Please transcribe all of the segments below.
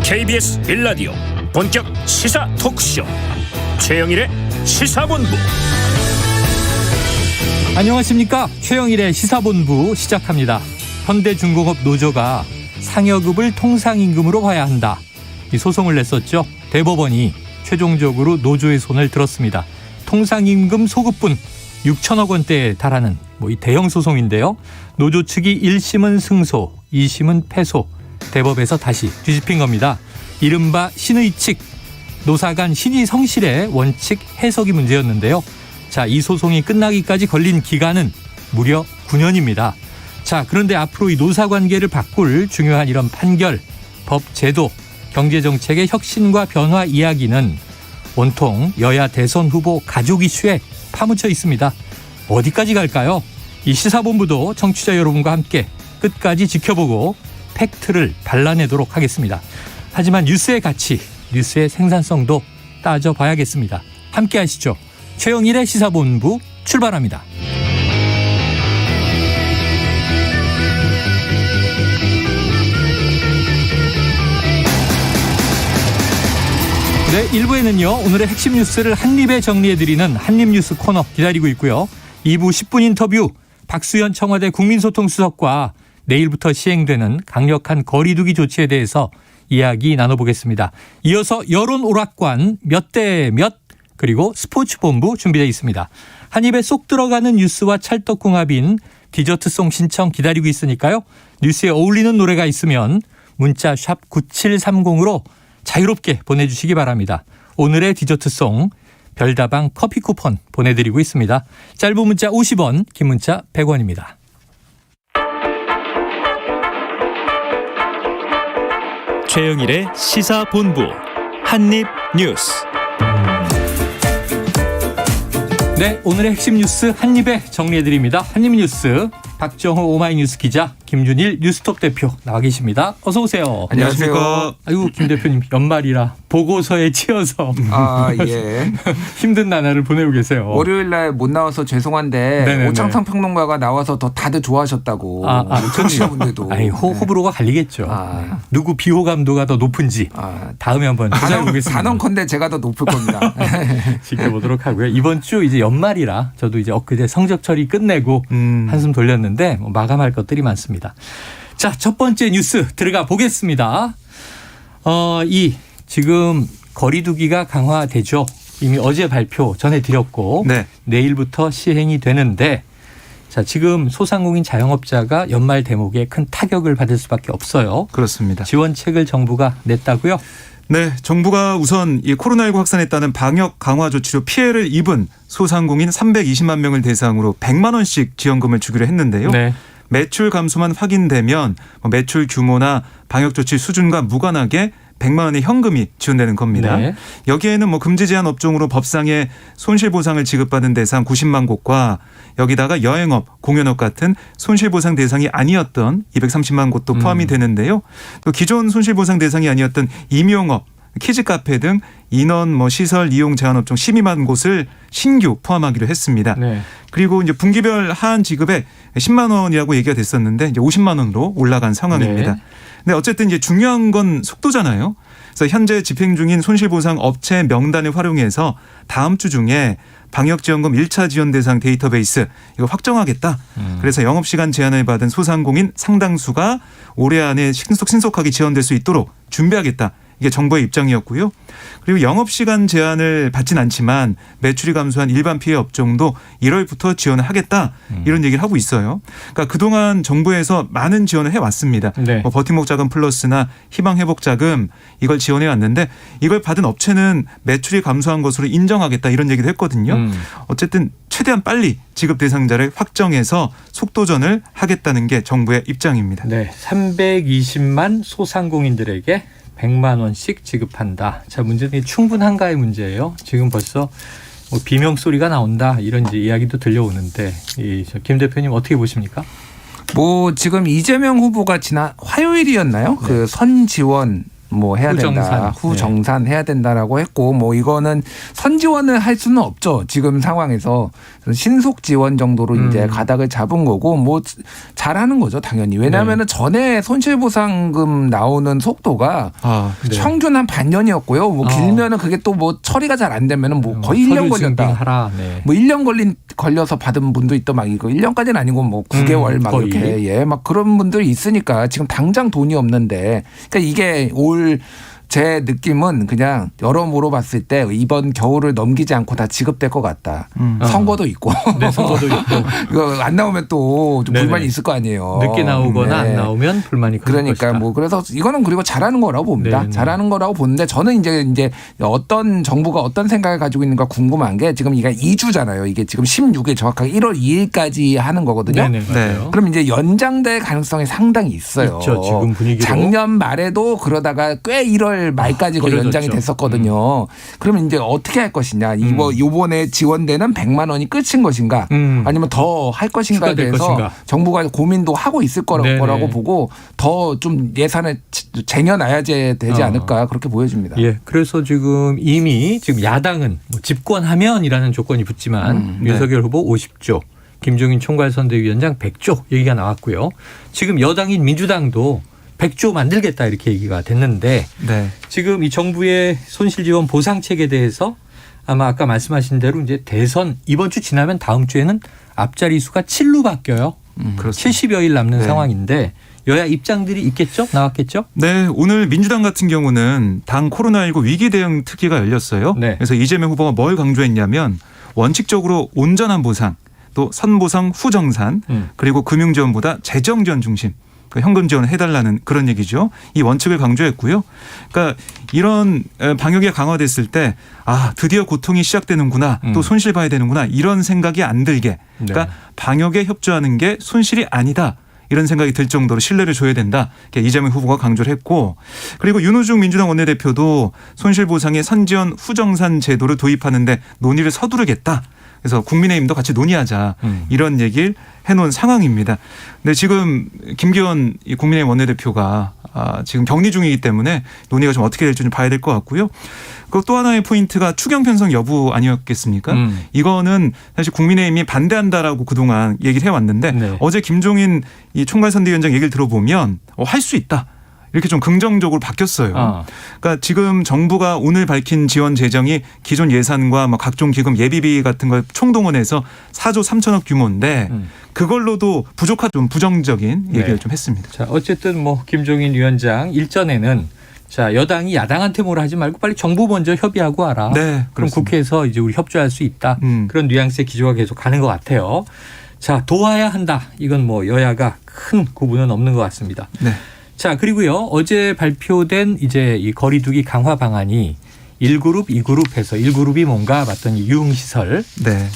KBS 1라디오 본격 시사 토크쇼 최영일의 시사본부. 안녕하십니까. 최영일의 시사본부 시작합니다. 현대중공업 노조가 상여급을 통상임금으로 봐야 한다, 이 소송을 냈었죠. 대법원이 최종적으로 노조의 손을 들었습니다. 통상임금 소급분 6천억 원대에 달하는 이 대형 소송인데요. 노조 측이 1심은 승소, 2심은 패소, 대법에서 다시 뒤집힌 겁니다. 이른바 신의칙, 노사 간 신의 성실의 원칙 해석이 문제였는데요. 자, 이 소송이 끝나기까지 걸린 기간은 무려 9년입니다. 자, 그런데 앞으로 이 노사 관계를 바꿀 중요한 이런 판결, 법 제도, 경제정책의 혁신과 변화 이야기는 온통 여야 대선 후보 가족 이슈에 파묻혀 있습니다. 어디까지 갈까요? 이 시사본부도 청취자 여러분과 함께 끝까지 지켜보고 팩트를 발라내도록 하겠습니다. 하지만 뉴스의 가치, 뉴스의 생산성도 따져봐야겠습니다. 함께 하시죠. 최영일의 시사본부 출발합니다. 네, 1부에는요. 오늘의 핵심 뉴스를 한입에 정리해드리는 한입뉴스 코너 기다리고 있고요. 2부 10분 인터뷰, 박수현 청와대 국민소통수석과 내일부터 시행되는 강력한 거리두기 조치에 대해서 이야기 나눠보겠습니다. 이어서 여론 오락관 몇 대 몇, 그리고 스포츠본부 준비되어 있습니다. 한 입에 쏙 들어가는 뉴스와 찰떡궁합인 디저트송 신청 기다리고 있으니까요. 뉴스에 어울리는 노래가 있으면 문자 샵 9730으로 자유롭게 보내주시기 바랍니다. 오늘의 디저트송 별다방 커피 쿠폰 보내드리고 있습니다. 짧은 문자 50원, 긴 문자 100원입니다. 최영일의 시사본부 한입뉴스. 네, 오늘의 핵심 뉴스 한입에 정리해드립니다. 한입뉴스 박정호 오마이뉴스 기자, 김준일 뉴스톱 대표 나와 계십니다. 어서 오세요. 안녕하십니까. 아이고, 김 대표님 연말이라 보고서에 치여서 예. 힘든 나날을 보내고 계세요. 월요일 날 못 나와서 죄송한데 네네네. 오창상 평론가가 나와서 더 다들 좋아하셨다고. 청취자분들도. 아니, 호불호가 갈리겠죠. 누구 비호감도가 더 높은지 다음에 한번 찾아보겠습니다. 단언컨대 제가 더 높을 겁니다. 지켜보도록 하고요. 이번 주 이제 연말이라 저도 이제 엊그제 성적 처리 끝내고 한숨 돌렸는데 마감할 것들이 많습니다. 자, 첫 번째 뉴스 들어가 보겠습니다. 지금 거리두기가 강화되죠. 이미 어제 발표 전해드렸고 네. 내일부터 시행이 되는데, 자, 지금 소상공인 자영업자가 연말 대목에 큰 타격을 받을 수밖에 없어요. 그렇습니다. 지원책을 정부가 냈다고요? 네, 정부가 우선 이 코로나19 확산에 따른 방역 강화 조치로 피해를 입은 소상공인 320만 명을 대상으로 100만 원씩 지원금을 주기로 했는데요. 네. 매출 감소만 확인되면 매출 규모나 방역 조치 수준과 무관하게 100만 원의 현금이 지원되는 겁니다. 네. 여기에는 금지 제한 업종으로 법상의 손실보상을 지급받은 대상 90만 곳과 여기다가 여행업, 공연업 같은 손실보상 대상이 아니었던 230만 곳도 포함이 되는데요. 또 기존 손실보상 대상이 아니었던 임용업, 키즈카페 등 인원 시설 이용 제한 업종 12만 곳을 신규 포함하기로 했습니다. 네. 그리고 이제 분기별 하한 지급에 10만 원이라고 얘기가 됐었는데 이제 50만 원으로 올라간 상황입니다. 네. 근데 어쨌든 이제 중요한 건 속도잖아요. 그래서 현재 집행 중인 손실보상 업체 명단을 활용해서 다음 주 중에 방역지원금 1차 지원 대상 데이터베이스 이거 확정하겠다. 그래서 영업시간 제한을 받은 소상공인 상당수가 올해 안에 신속하게 지원될 수 있도록 준비하겠다. 이게 정부의 입장이었고요. 그리고 영업시간 제한을 받진 않지만 매출이 감소한 일반 피해 업종도 1월부터 지원을 하겠다. 이런 얘기를 하고 있어요. 그러니까 그동안 정부에서 많은 지원을 해왔습니다. 네. 버팀목 자금 플러스나 희망회복 자금 이걸 지원해 왔는데 이걸 받은 업체는 매출이 감소한 것으로 인정하겠다. 이런 얘기도 했거든요. 어쨌든 최대한 빨리 지급 대상자를 확정해서 속도전을 하겠다는 게 정부의 입장입니다. 네, 320만 소상공인들에게 100만 원씩 지급한다. 자, 문제는 충분한가의 문제예요. 지금 벌써 비명소리가 나온다, 이런 이제 이야기도 들려오는데, 김 대표님 어떻게 보십니까? 지금 이재명 후보가 지난 화요일이었나요? 네. 그 선지원 뭐 해야 된다. 후정산 해야 된다라고 했고 뭐 이거는 선지원을 할 수는 없죠. 지금 상황에서 신속 지원 정도로 이제 가닥을 잡은 거고 뭐 잘하는 거죠 당연히. 왜냐하면은 전에 손실보상금 나오는 속도가 평균 한 반년이었고요. 뭐 길면은 그게 또 뭐 처리가 잘 안 되면은 뭐 거의 1년 걸렸다. 뭐 1년 걸려서 받은 분도 있더 막 이거 1년까지는 아니고 뭐 9개월 막 거의. 이렇게 막 그런 분들이 있으니까 지금 당장 돈이 없는데 그러니까 이게 제 느낌은 그냥 여러모로 봤을 때 이번 겨울을 넘기지 않고 다 지급될 것 같다. 선거도 있고. 네, 선거도 있고. 이거 안 나오면 또 좀 불만이 있을 거 아니에요. 늦게 나오거나 안 나오면 불만이 클 그러니까 것이다. 뭐 그래서 이거는 그리고 잘하는 거라고 봅니다. 네네. 잘하는 거라고 보는데 저는 이제 어떤 정부가 어떤 생각을 가지고 있는가 궁금한 게 지금 이게 2주잖아요. 이게 지금 16일 정확하게 1월 2일까지 하는 거거든요. 네네, 맞아요. 그럼 이제 연장될 가능성이 상당히 있어요. 있죠, 지금 분위기로. 작년 말에도 그러다가 꽤 1월 말까지 거의 연장이 됐었거든요. 그러면 이제 어떻게 할 것이냐. 이번에 지원되는 100만 원이 끝인 것인가 아니면 더 할 것인가에 대해서 것인가. 정부가 고민도 하고 있을 거라고 보고 더 좀 예산을 쟁여놔야지 되지 않을까 그렇게 보여집니다. 예, 그래서 지금 이미 지금 야당은 뭐 집권하면이라는 조건이 붙지만 윤석열 후보 50조, 김종인 총괄선대위원장 100조 얘기가 나왔고요. 지금 여당인 민주당도 100조 만들겠다 이렇게 얘기가 됐는데 지금 이 정부의 손실지원 보상책에 대해서 아마 아까 말씀하신 대로 이제 대선 이번 주 지나면 다음 주에는 앞자리 수가 7로 바뀌어요. 70여일 남는 상황인데 여야 입장들이 있겠죠? 나왔겠죠? 네. 오늘 민주당 같은 경우는 당 코로나19 위기 대응 특위가 열렸어요. 그래서 이재명 후보가 뭘 강조했냐면 원칙적으로 온전한 보상 또 선보상 후정산 그리고 금융지원보다 재정지원 중심 현금 지원을 해달라는 그런 얘기죠. 이 원칙을 강조했고요. 그러니까 이런 방역이 강화됐을 때 드디어 고통이 시작되는구나 또 손실 봐야 되는구나 이런 생각이 안 들게 그러니까 방역에 협조하는 게 손실이 아니다. 이런 생각이 들 정도로 신뢰를 줘야 된다. 이재명 후보가 강조를 했고 그리고 윤호중 민주당 원내대표도 손실보상의 선지원 후정산 제도를 도입하는데 논의를 서두르겠다. 그래서 국민의힘도 같이 논의하자 이런 얘기를 해놓은 상황입니다. 근데 지금 김기현 국민의힘 원내대표가 지금 격리 중이기 때문에 논의가 좀 어떻게 될지 좀 봐야 될 것 같고요. 그 또 하나의 포인트가 추경 편성 여부 아니었겠습니까? 이거는 사실 국민의힘이 반대한다라고 그동안 얘기를 해왔는데 어제 김종인 이 총괄선대위원장 얘기를 들어보면 할 수 있다. 이렇게 좀 긍정적으로 바뀌었어요. 그러니까 지금 정부가 오늘 밝힌 지원 재정이 기존 예산과 뭐 각종 기금 예비비 같은 걸 총동원해서 4조 3천억 규모인데 그걸로도 부족한 좀 부정적인 얘기를 좀 했습니다. 자, 어쨌든 뭐 김종인 위원장 일전에는 자, 여당이 야당한테 뭐라 하지 말고 빨리 정부 먼저 협의하고 와라. 그럼 그렇습니다. 국회에서 이제 우리 협조할 수 있다. 그런 뉘앙스의 기조가 계속 가는 것 같아요. 자, 도와야 한다. 이건 뭐 여야가 큰 구분은 없는 것 같습니다. 자, 그리고요. 어제 발표된 이제 이 거리두기 강화 방안이 1그룹, 2그룹 해서 1그룹이 뭔가 봤더니 유흥시설.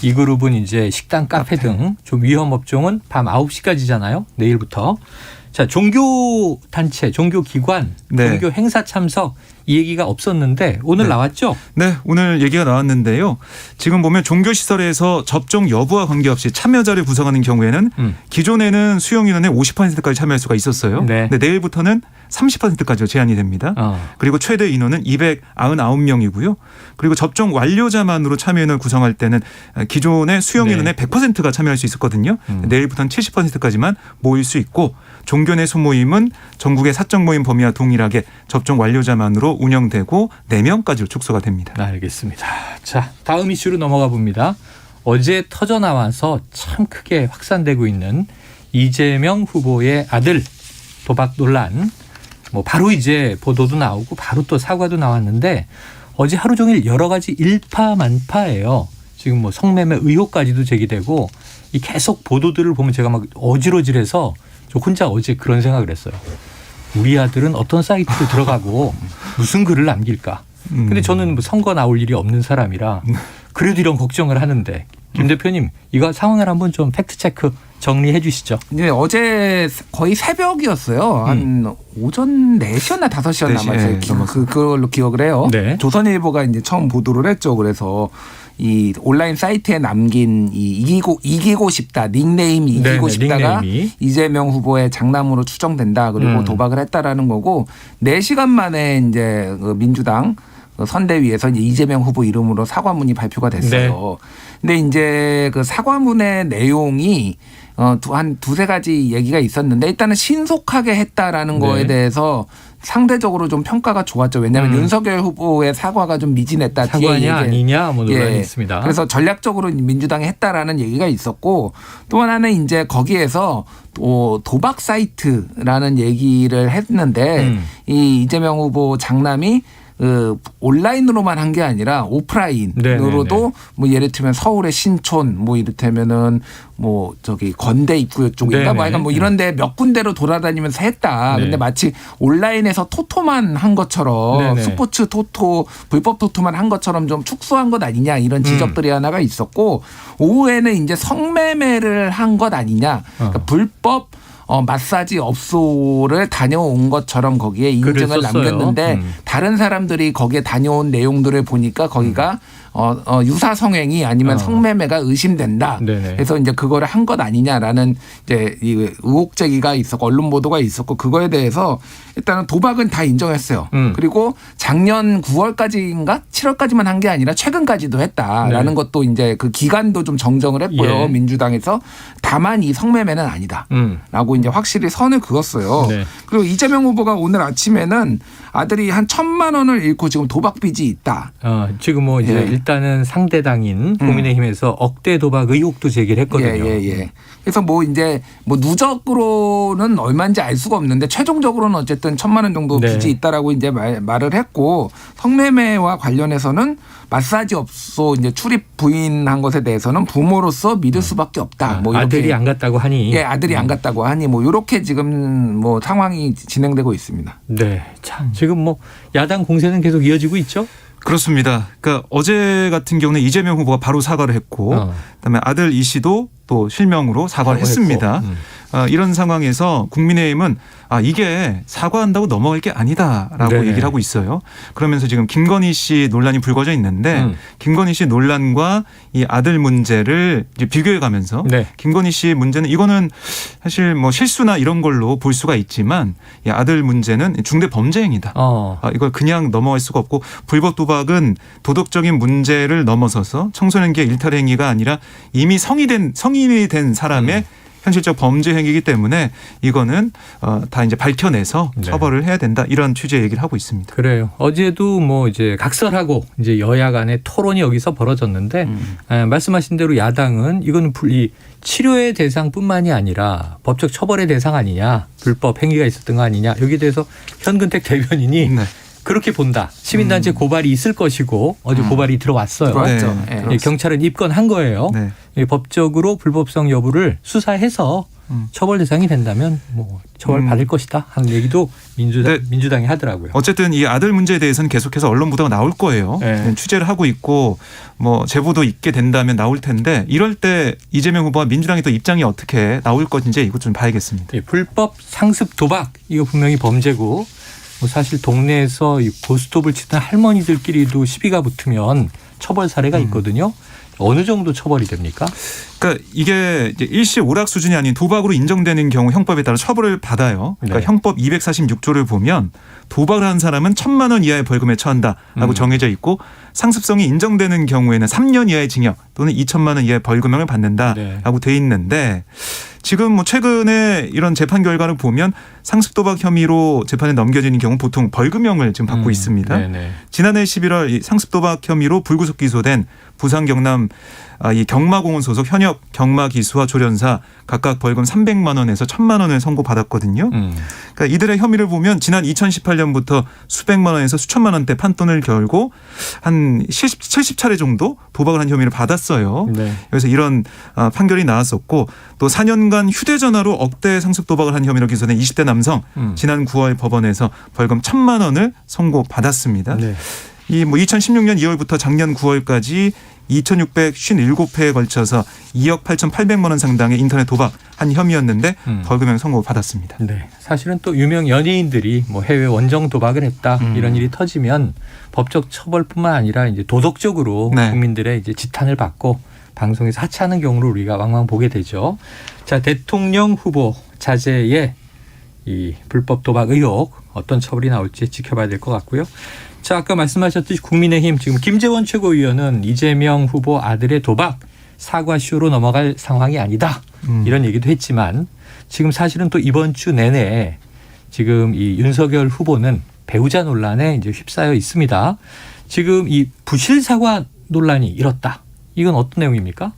2그룹은 이제 식당, 카페 등 좀 위험 업종은 밤 9시까지잖아요. 내일부터. 자, 종교 단체, 종교 기관, 종교 행사 참석 이 얘기가 없었는데 오늘 나왔죠? 네, 오늘 얘기가 나왔는데요. 지금 보면 종교시설에서 접종 여부와 관계없이 참여자를 구성하는 경우에는 기존에는 수용인원의 50%까지 참여할 수가 있었어요. 근데 내일부터는 30%까지 제한이 됩니다. 그리고 최대 인원은 299명이고요. 그리고 접종 완료자만으로 참여인을 구성할 때는 기존의 수용인원의 100%가 참여할 수 있었거든요. 내일부터는 70%까지만 모일 수 있고 종교 내 소모임은 전국의 사적 모임 범위와 동일하게 접종 완료자만으로 운영되고 4명까지로 축소가 됩니다. 알겠습니다. 자, 다음 이슈로 넘어가 봅니다. 어제 터져 나와서 참 크게 확산되고 있는 이재명 후보의 아들 도박 논란. 뭐 바로 이제 보도도 나오고 바로 또 사과도 나왔는데 어제 하루 종일 여러 가지 일파만파예요. 지금 뭐 성매매 의혹까지도 제기되고 이 계속 보도들을 보면 제가 막 어지러질해서 저 혼자 어제 그런 생각을 했어요. 우리 아들은 어떤 사이트를 들어가고 무슨 글을 남길까. 근데 저는 뭐 선거 나올 일이 없는 사람이라 그래도 이런 걱정을 하는데 김 대표님 이거 상황을 한번 좀 팩트체크 정리해 주시죠. 네, 어제 거의 새벽이었어요. 한 오전 4시였나 5시였나 아마 그걸로 기억을 해요. 조선일보가 이제 처음 보도를 했죠. 그래서 이 온라인 사이트에 남긴 이 이기고 싶다 닉네임 이기고 네네, 싶다가 닉네임이. 이재명 후보의 장남으로 추정된다. 그리고 도박을 했다라는 거고 4시간 만에 이제 그 민주당 선대위에서 이제 이재명 후보 이름으로 사과문이 발표가 됐어요. 근데 이제 그 사과문의 내용이 한 두세 가지 얘기가 있었는데 일단은 신속하게 했다라는 거에 대해서 상대적으로 좀 평가가 좋았죠. 왜냐하면 윤석열 후보의 사과가 좀 미진했다. 사과냐 아니냐 뭐 논란이 있습니다. 그래서 전략적으로 민주당이 했다라는 얘기가 있었고 또 하나는 이제 거기에서 또 도박 사이트라는 얘기를 했는데 이 이재명 후보 장남이 온라인으로만 한 게 아니라 오프라인으로도 뭐 예를 들면 서울의 신촌 뭐 이를테면은 뭐 저기 건대 입구 쪽인가 뭐 약간 뭐 이런데 몇 군데로 돌아다니면서 했다. 근데 마치 온라인에서 토토만 한 것처럼 스포츠 토토 불법 토토만 한 것처럼 좀 축소한 것 아니냐 이런 지적들이 하나가 있었고 오후에는 이제 성매매를 한 것 아니냐. 그러니까 불법 마사지 업소를 다녀온 것처럼 거기에 인증을 남겼는데 다른 사람들이 거기에 다녀온 내용들을 보니까 거기가 유사 성행이 아니면 성매매가 의심된다. 그래서 이제 그거를 한 것 아니냐라는 이제 이 의혹 제기가 있었고 언론 보도가 있었고 그거에 대해서 일단은 도박은 다 인정했어요. 그리고 작년 9월까지인가 7월까지만 한 게 아니라 최근까지도 했다라는 것도 이제 그 기간도 좀 정정을 했고요. 민주당에서 다만 이 성매매는 아니다라고 이제 확실히 선을 그었어요. 그리고 이재명 후보가 오늘 아침에는 아들이 한 1,000만 원을 잃고 지금 도박 빚이 있다. 지금 뭐 이제 일단은 상대당인 국민의힘에서 억대 도박 의혹도 제기를 했거든요. 그래서 뭐 이제 뭐 누적으로는 얼마인지 알 수가 없는데 최종적으로는 어쨌든 1,000만 원 정도 빚이 있다라고 이제 말을 했고 성매매와 관련해서는 마사지 업소 이제 출입 부인한 것에 대해서는 부모로서 믿을 수밖에 없다. 뭐 이렇게 아들이 안 갔다고 하니. 아들이 안 갔다고 하니 뭐 이렇게 지금 뭐 상황이 진행되고 있습니다. 참 지금 뭐 야당 공세는 계속 이어지고 있죠. 그렇습니다. 그러니까 어제 같은 경우는 이재명 후보가 바로 사과를 했고 그다음에 아들 이 씨도 또 실명으로 사과를 했습니다. 이런 상황에서 국민의힘은 이게 사과한다고 넘어갈 게 아니다라고 얘기를 하고 있어요. 그러면서 지금 김건희 씨 논란이 불거져 있는데 김건희 씨 논란과 이 아들 문제를 이제 비교해가면서 김건희 씨 문제는 이거는 사실 뭐 실수나 이런 걸로 볼 수가 있지만 이 아들 문제는 중대 범죄 행위다. 이걸 그냥 넘어갈 수가 없고 불법 도박은 도덕적인 문제를 넘어서서 청소년기의 일탈 행위가 아니라 이미 성인이 된 사람의 현실적 범죄 행위이기 때문에 이거는 다 이제 밝혀내서 처벌을 해야 된다 이런 취지의 얘기를 하고 있습니다. 그래요. 어제도 뭐 이제 각설하고 이제 여야 간의 토론이 여기서 벌어졌는데 말씀하신 대로 야당은 이거는 이 치료의 대상뿐만이 아니라 법적 처벌의 대상 아니냐, 불법 행위가 있었던 거 아니냐 여기에 대해서 현근택 대변인이 그렇게 본다. 시민단체 고발이 있을 것이고 어제 고발이 들어왔어요. 경찰은 입건한 거예요. 법적으로 불법성 여부를 수사해서 처벌 대상이 된다면 뭐 처벌 받을 것이다 하는 얘기도 민주당이 하더라고요. 어쨌든 이 아들 문제에 대해서는 계속해서 언론 보도가 나올 거예요. 취재를 하고 있고 뭐 제보도 있게 된다면 나올 텐데 이럴 때 이재명 후보와 민주당의 또 입장이 어떻게 나올 것인지 이것 좀 봐야겠습니다. 불법 상습 도박 이거 분명히 범죄고 뭐 사실 동네에서 이 고스톱을 치던 할머니들끼리도 시비가 붙으면 처벌 사례가 있거든요. 어느 정도 처벌이 됩니까? 그러니까 이게 이제 일시 오락 수준이 아닌 도박으로 인정되는 경우 형법에 따라 처벌을 받아요. 그러니까 형법 246조를 보면 도박을 한 사람은 1,000만 원 이하의 벌금에 처한다라고 정해져 있고 상습성이 인정되는 경우에는 3년 이하의 징역 또는 2,000만 원 이하의 벌금형을 받는다라고 돼 있는데 지금 뭐 최근에 이런 재판 결과를 보면 상습 도박 혐의로 재판에 넘겨지는 경우 보통 벌금형을 지금 받고 있습니다. 지난해 11월 이 상습 도박 혐의로 불구속 기소된 부산 경남 이 경마공원 소속 현역 경마기수와 조련사 각각 벌금 300만 원에서 1,000만 원을 선고받았거든요. 그러니까 이들의 혐의를 보면 지난 2018년부터 수백만 원에서 수천만 원대 판돈을 결고 한 70차례 정도 도박을 한 혐의를 받았어요. 그래서 이런 판결이 나왔었고 또 4년간 휴대전화로 억대 상습 도박을 한 혐의로 기소된 20대 남성 지난 9월 법원에서 벌금 1,000만 원을 선고받았습니다. 이 뭐 2016년 2월부터 작년 9월까지 2,657회에 걸쳐서 2억 8,800만 원 상당의 인터넷 도박한 혐의였는데 벌금형 선고를 받았습니다. 네, 사실은 또 유명 연예인들이 뭐 해외 원정 도박을 했다 이런 일이 터지면 법적 처벌뿐만 아니라 이제 도덕적으로 네. 국민들의 이제 지탄을 받고 방송에서 하차하는 경우를 우리가 왕왕 보게 되죠. 자, 대통령 후보 자제의 이 불법 도박 의혹 어떤 처벌이 나올지 지켜봐야 될 것 같고요. 자, 아까 말씀하셨듯이 국민의힘 지금 김재원 최고위원은 이재명 후보 아들의 도박 사과쇼로 넘어갈 상황이 아니다. 이런 얘기도 했지만 지금 사실은 또 이번 주 내내 지금 이 윤석열 후보는 배우자 논란에 이제 휩싸여 있습니다. 지금 이 부실 사과 논란이 일었다. 이건 어떤 내용입니까?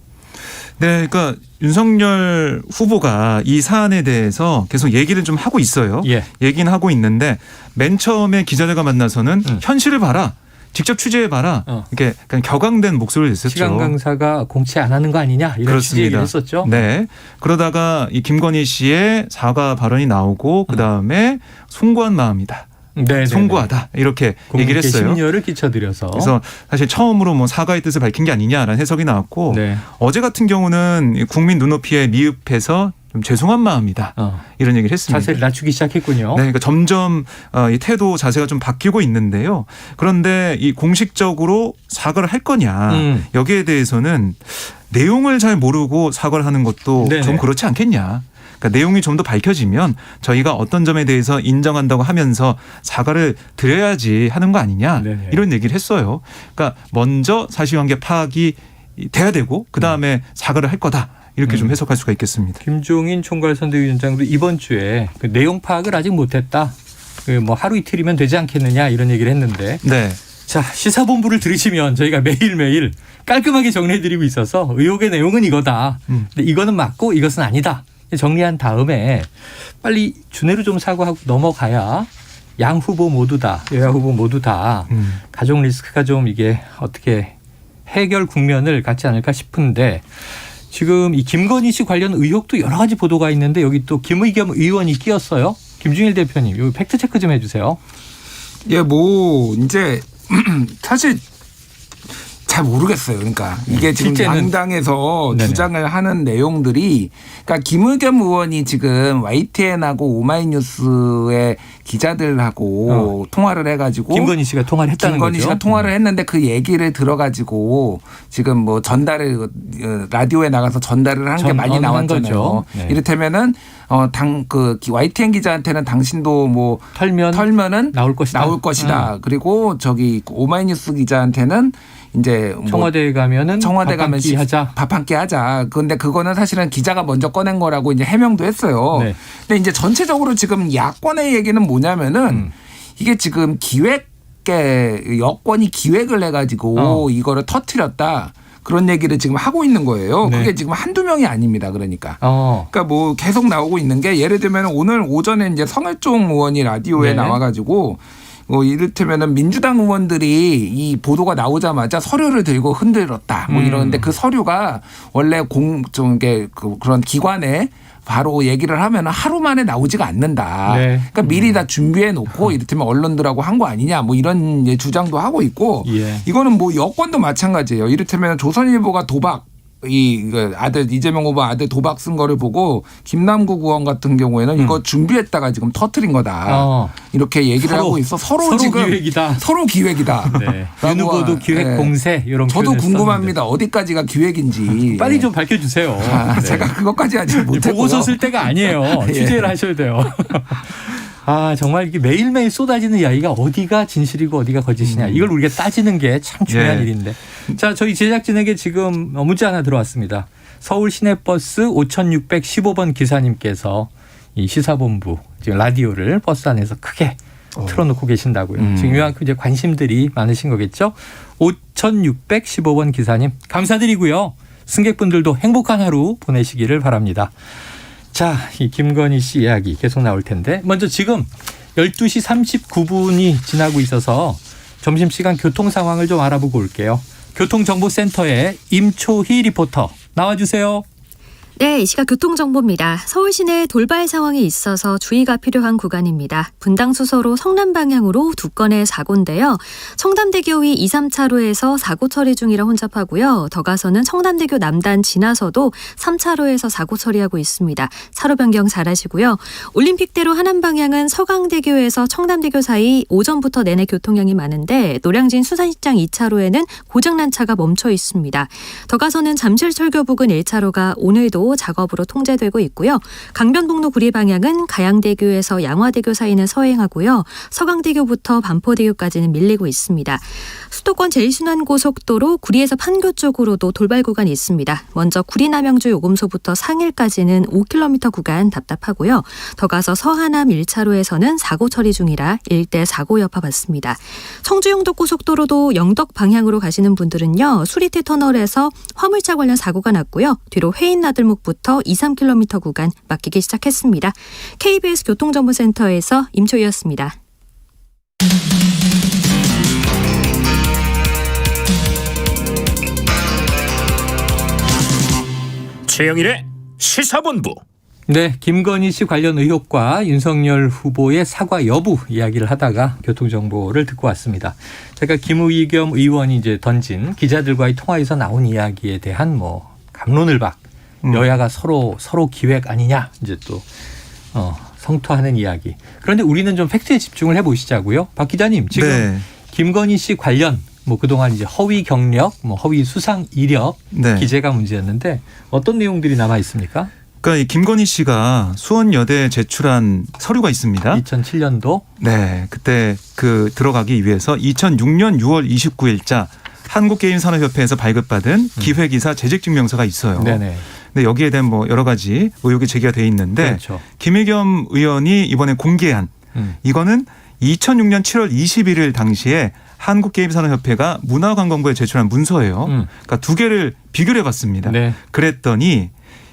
네, 그러니까 윤석열 후보가 이 사안에 대해서 계속 얘기를 좀 하고 있어요. 예. 얘기는 하고 있는데 맨 처음에 기자들과 만나서는 현실을 봐라. 직접 취재해봐라. 이렇게 그냥 격앙된 목소리를 냈었죠. 시간 강사가 공채 안 하는 거 아니냐 이런 취재 얘기를 했었죠. 네. 그러다가 이 김건희 씨의 사과 발언이 나오고 그다음에 송구한 마음이다. 네, 송구하다 이렇게 얘기를 했어요. 심려를 끼쳐드려서. 그래서 사실 처음으로 뭐 사과의 뜻을 밝힌 게 아니냐라는 해석이 나왔고 네. 어제 같은 경우는 국민 눈높이에 미흡해서 좀 죄송한 마음이다 이런 얘기를 했습니다. 자세를 낮추기 시작했군요. 네, 그러니까 점점 이 태도 자세가 좀 바뀌고 있는데요. 그런데 이 공식적으로 사과를 할 거냐 여기에 대해서는 내용을 잘 모르고 사과를 하는 것도 네네. 좀 그렇지 않겠냐. 그러니까 내용이 좀 더 밝혀지면 저희가 어떤 점에 대해서 인정한다고 하면서 사과를 드려야지 하는 거 아니냐 네네. 이런 얘기를 했어요. 그러니까 먼저 사실관계 파악이 돼야 되고 그다음에 사과를 할 거다. 이렇게 좀 해석할 수가 있겠습니다. 김종인 총괄선대위원장도 이번 주에 그 내용 파악을 아직 못했다. 그 뭐 하루 이틀이면 되지 않겠느냐 이런 얘기를 했는데. 네. 자, 시사본부를 들으시면 저희가 매일매일 깔끔하게 정리해드리고 있어서 의혹의 내용은 이거다. 근데 이거는 맞고 이것은 아니다. 정리한 다음에 빨리 주내로 좀 사과하고 넘어가야 양 후보 모두 다, 여야 후보 모두 다 가족 리스크가 좀 이게 어떻게 해결 국면을 갖지 않을까 싶은데 지금 이 김건희 씨 관련 의혹도 여러 가지 보도가 있는데 여기 또 김의겸 의원이 끼었어요. 김준일 대표님, 여기 팩트 체크 좀 해주세요. 예, 뭐 이제 사실 잘 모르겠어요. 그러니까 이게 지금 실제는. 양당에서 네네. 주장을 하는 내용들이 그러니까 김의겸 의원이 지금 YTN하고 오마이뉴스의 기자들하고 통화를 해가지고 김건희 씨가 통화를 했다는 김건희 거죠. 씨가 통화를 했는데 그 얘기를 들어가지고 지금 뭐 전달을 라디오에 나가서 전달을 한 게 많이 전언한 나왔잖아요. 거죠. 네. 이를테면은 그 YTN 기자한테는 당신도 뭐 털면은 나올 것이다. 그리고 저기 오마이뉴스 기자한테는 이제 뭐 청와대에 가면은 청와대 가면 밥 한 끼 하자. 그런데 그거는 사실은 기자가 먼저 꺼낸 거라고 이제 해명도 했어요. 네. 근데 이제 전체적으로 지금 야권의 얘기는 뭐냐면은 이게 지금 여권이 기획을 해가지고 이거를 터뜨렸다. 그런 얘기를 지금 하고 있는 거예요. 네. 그게 지금 한두 명이 아닙니다. 그러니까. 어. 그러니까 뭐 계속 나오고 있는 게 예를 들면 오늘 오전에 이제 성일종 의원이 라디오에 네. 나와가지고 이를테면은 민주당 의원들이 이 보도가 나오자마자 서류를 들고 흔들었다. 뭐 이러는데 그 서류가 원래 그런 기관에 바로 얘기를 하면 하루 만에 나오지가 않는다. 네. 그러니까 미리 다 준비해 놓고 이를테면 언론들하고 한 거 아니냐 뭐 이런 주장도 하고 있고 예. 이거는 뭐 여권도 마찬가지예요. 이를테면 조선일보가 아들 이재명 후보 아들 도박 쓴 거를 보고 김남국 의원 같은 경우에는 이거 준비했다가 지금 터트린 거다. 이렇게 얘기를 하고 있어. 서로 지금 기획이다. 서로 기획이다. 네. 윤 후보도 기획 공세 이런 저도 표현을 궁금합니다. 썼는데. 어디까지가 기획인지. 빨리 좀 밝혀주세요. 네. 제가 그것까지 아직 못했고요. 보고서 쓸 때가 아니에요. 예. 취재를 하셔야 돼요. 아, 정말 이게 매일매일 쏟아지는 이야기가 어디가 진실이고 어디가 거짓이냐. 이걸 우리가 따지는 게 참 중요한 예. 일인데. 자, 저희 제작진에게 지금 문자 하나 들어왔습니다. 서울 시내버스 5615번 기사님께서 이 시사본부 지금 라디오를 버스 안에서 크게 틀어놓고 계신다고요. 지금 이만큼 이제 관심들이 많으신 거겠죠. 5615번 기사님 감사드리고요. 승객분들도 행복한 하루 보내시기를 바랍니다. 자, 이 김건희 씨 이야기 계속 나올 텐데 먼저 지금 12시 39분이 지나고 있어서 점심시간 교통 상황을 좀 알아보고 올게요. 교통정보센터의 임초희 리포터 나와주세요. 네, 이 시각 교통정보입니다. 서울 시내 돌발 상황이 있어서 주의가 필요한 구간입니다. 분당 수서로 성남 방향으로 두 건의 사고인데요. 청담대교 위 2, 3차로에서 사고 처리 중이라 혼잡하고요. 더 가서는 청담대교 남단 지나서도 3차로에서 사고 처리하고 있습니다. 차로 변경 잘하시고요. 올림픽대로 하남 방향은 서강대교에서 청담대교 사이 오전부터 내내 교통량이 많은데 노량진 수산시장 2차로에는 고장난 차가 멈춰 있습니다. 더 가서는 잠실철교 부근 1차로가 오늘도 작업으로 통제되고 있고요. 강변북로 구리 방향은 가양대교에서 양화대교 사이는 서행하고요. 서강대교부터 반포대교까지는 밀리고 있습니다. 수도권 제1순환고속도로 구리에서 판교 쪽으로도 돌발 구간이 있습니다. 먼저 구리 남양주 요금소부터 상일까지는 5km 구간 답답하고요. 더 가서 서하남 1차로에서는 사고 처리 중이라 일대 사고 여파 받습니다. 청주영덕고속도로도 영덕 방향으로 가시는 분들은요. 수리태 터널에서 화물차 관련 사고가 났고요. 뒤로 회인나들목부터 2, 3km 구간 막히기 시작했습니다. KBS 교통정보센터에서 임초희였습니다. 최영일의 시사본부. 네, 김건희 씨 관련 의혹과 윤석열 후보의 사과 여부 이야기를 하다가 교통정보를 듣고 왔습니다. 제가 김의겸 의원이 이제 던진 기자들과의 통화에서 나온 이야기에 대한 갑론을 박 여야가 서로 기획 아니냐 이제 또 성토하는 이야기. 그런데 우리는 좀 팩트에 집중을 해보시자고요. 박 기자님 지금 네. 김건희 씨 관련 그동안 이제 허위 경력, 허위 수상 이력 네. 기재가 문제였는데 어떤 내용들이 남아 있습니까? 그러니까 이 김건희 씨가 수원여대에 제출한 서류가 있습니다. 2007년도. 네, 그때 들어가기 위해서 2006년 6월 29일자 한국게임산업협회에서 발급받은 기획이사 재직증명서가 있어요. 네네. 근데 여기에 대한 여러 가지 의혹이 제기가 돼 있는데 그렇죠. 김의겸 의원이 이번에 공개한 이거는 2006년 7월 21일 당시에 한국게임산업협회가 문화관광부에 제출한 문서예요. 그러니까 두 개를 비교를 해봤습니다. 네. 그랬더니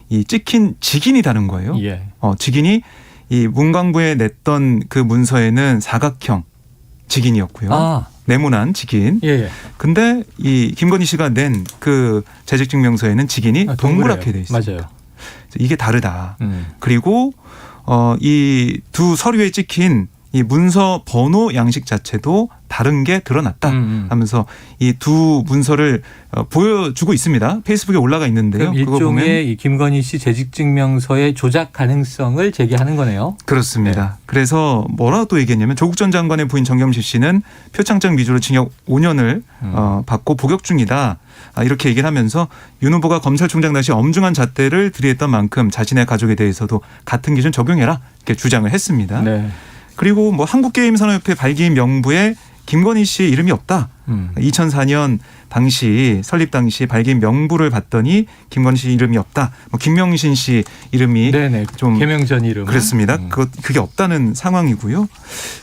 이 찍힌 직인이 다른 거예요. 예. 직인이 이 문광부에 냈던 그 문서에는 사각형 직인이었고요. 아. 네모난 직인. 예. 근데 이 김건희 씨가 낸 그 재직증명서에는 직인이 동그랗게 돼 있어요. 맞아요. 이게 다르다. 그리고 이 두 서류에 찍힌 이 문서 번호 양식 자체도 다른 게 드러났다 하면서 이 두 문서를 보여주고 있습니다. 페이스북에 올라가 있는데요. 그럼 그거 보면 일종의 이 김건희 씨 재직증명서의 조작 가능성을 제기하는 거네요. 그렇습니다. 네. 그래서 뭐라고 또 얘기했냐면 조국 전 장관의 부인 정경심 씨는 표창장 위조로 징역 5년을 받고 복역 중이다. 이렇게 얘기를 하면서 윤 후보가 검찰총장 당시 엄중한 잣대를 들이했던 만큼 자신의 가족에 대해서도 같은 기준 적용해라 이렇게 주장을 했습니다. 네. 그리고 한국게임산업협회 발기인 명부에 김건희 씨의 이름이 없다. 2004년 당시 설립 당시 발기인 명부를 봤더니 김건희 씨 이름이 없다. 김명신 씨 이름이 네네. 좀 개명전 이름 그렇습니다. 그게 없다는 상황이고요.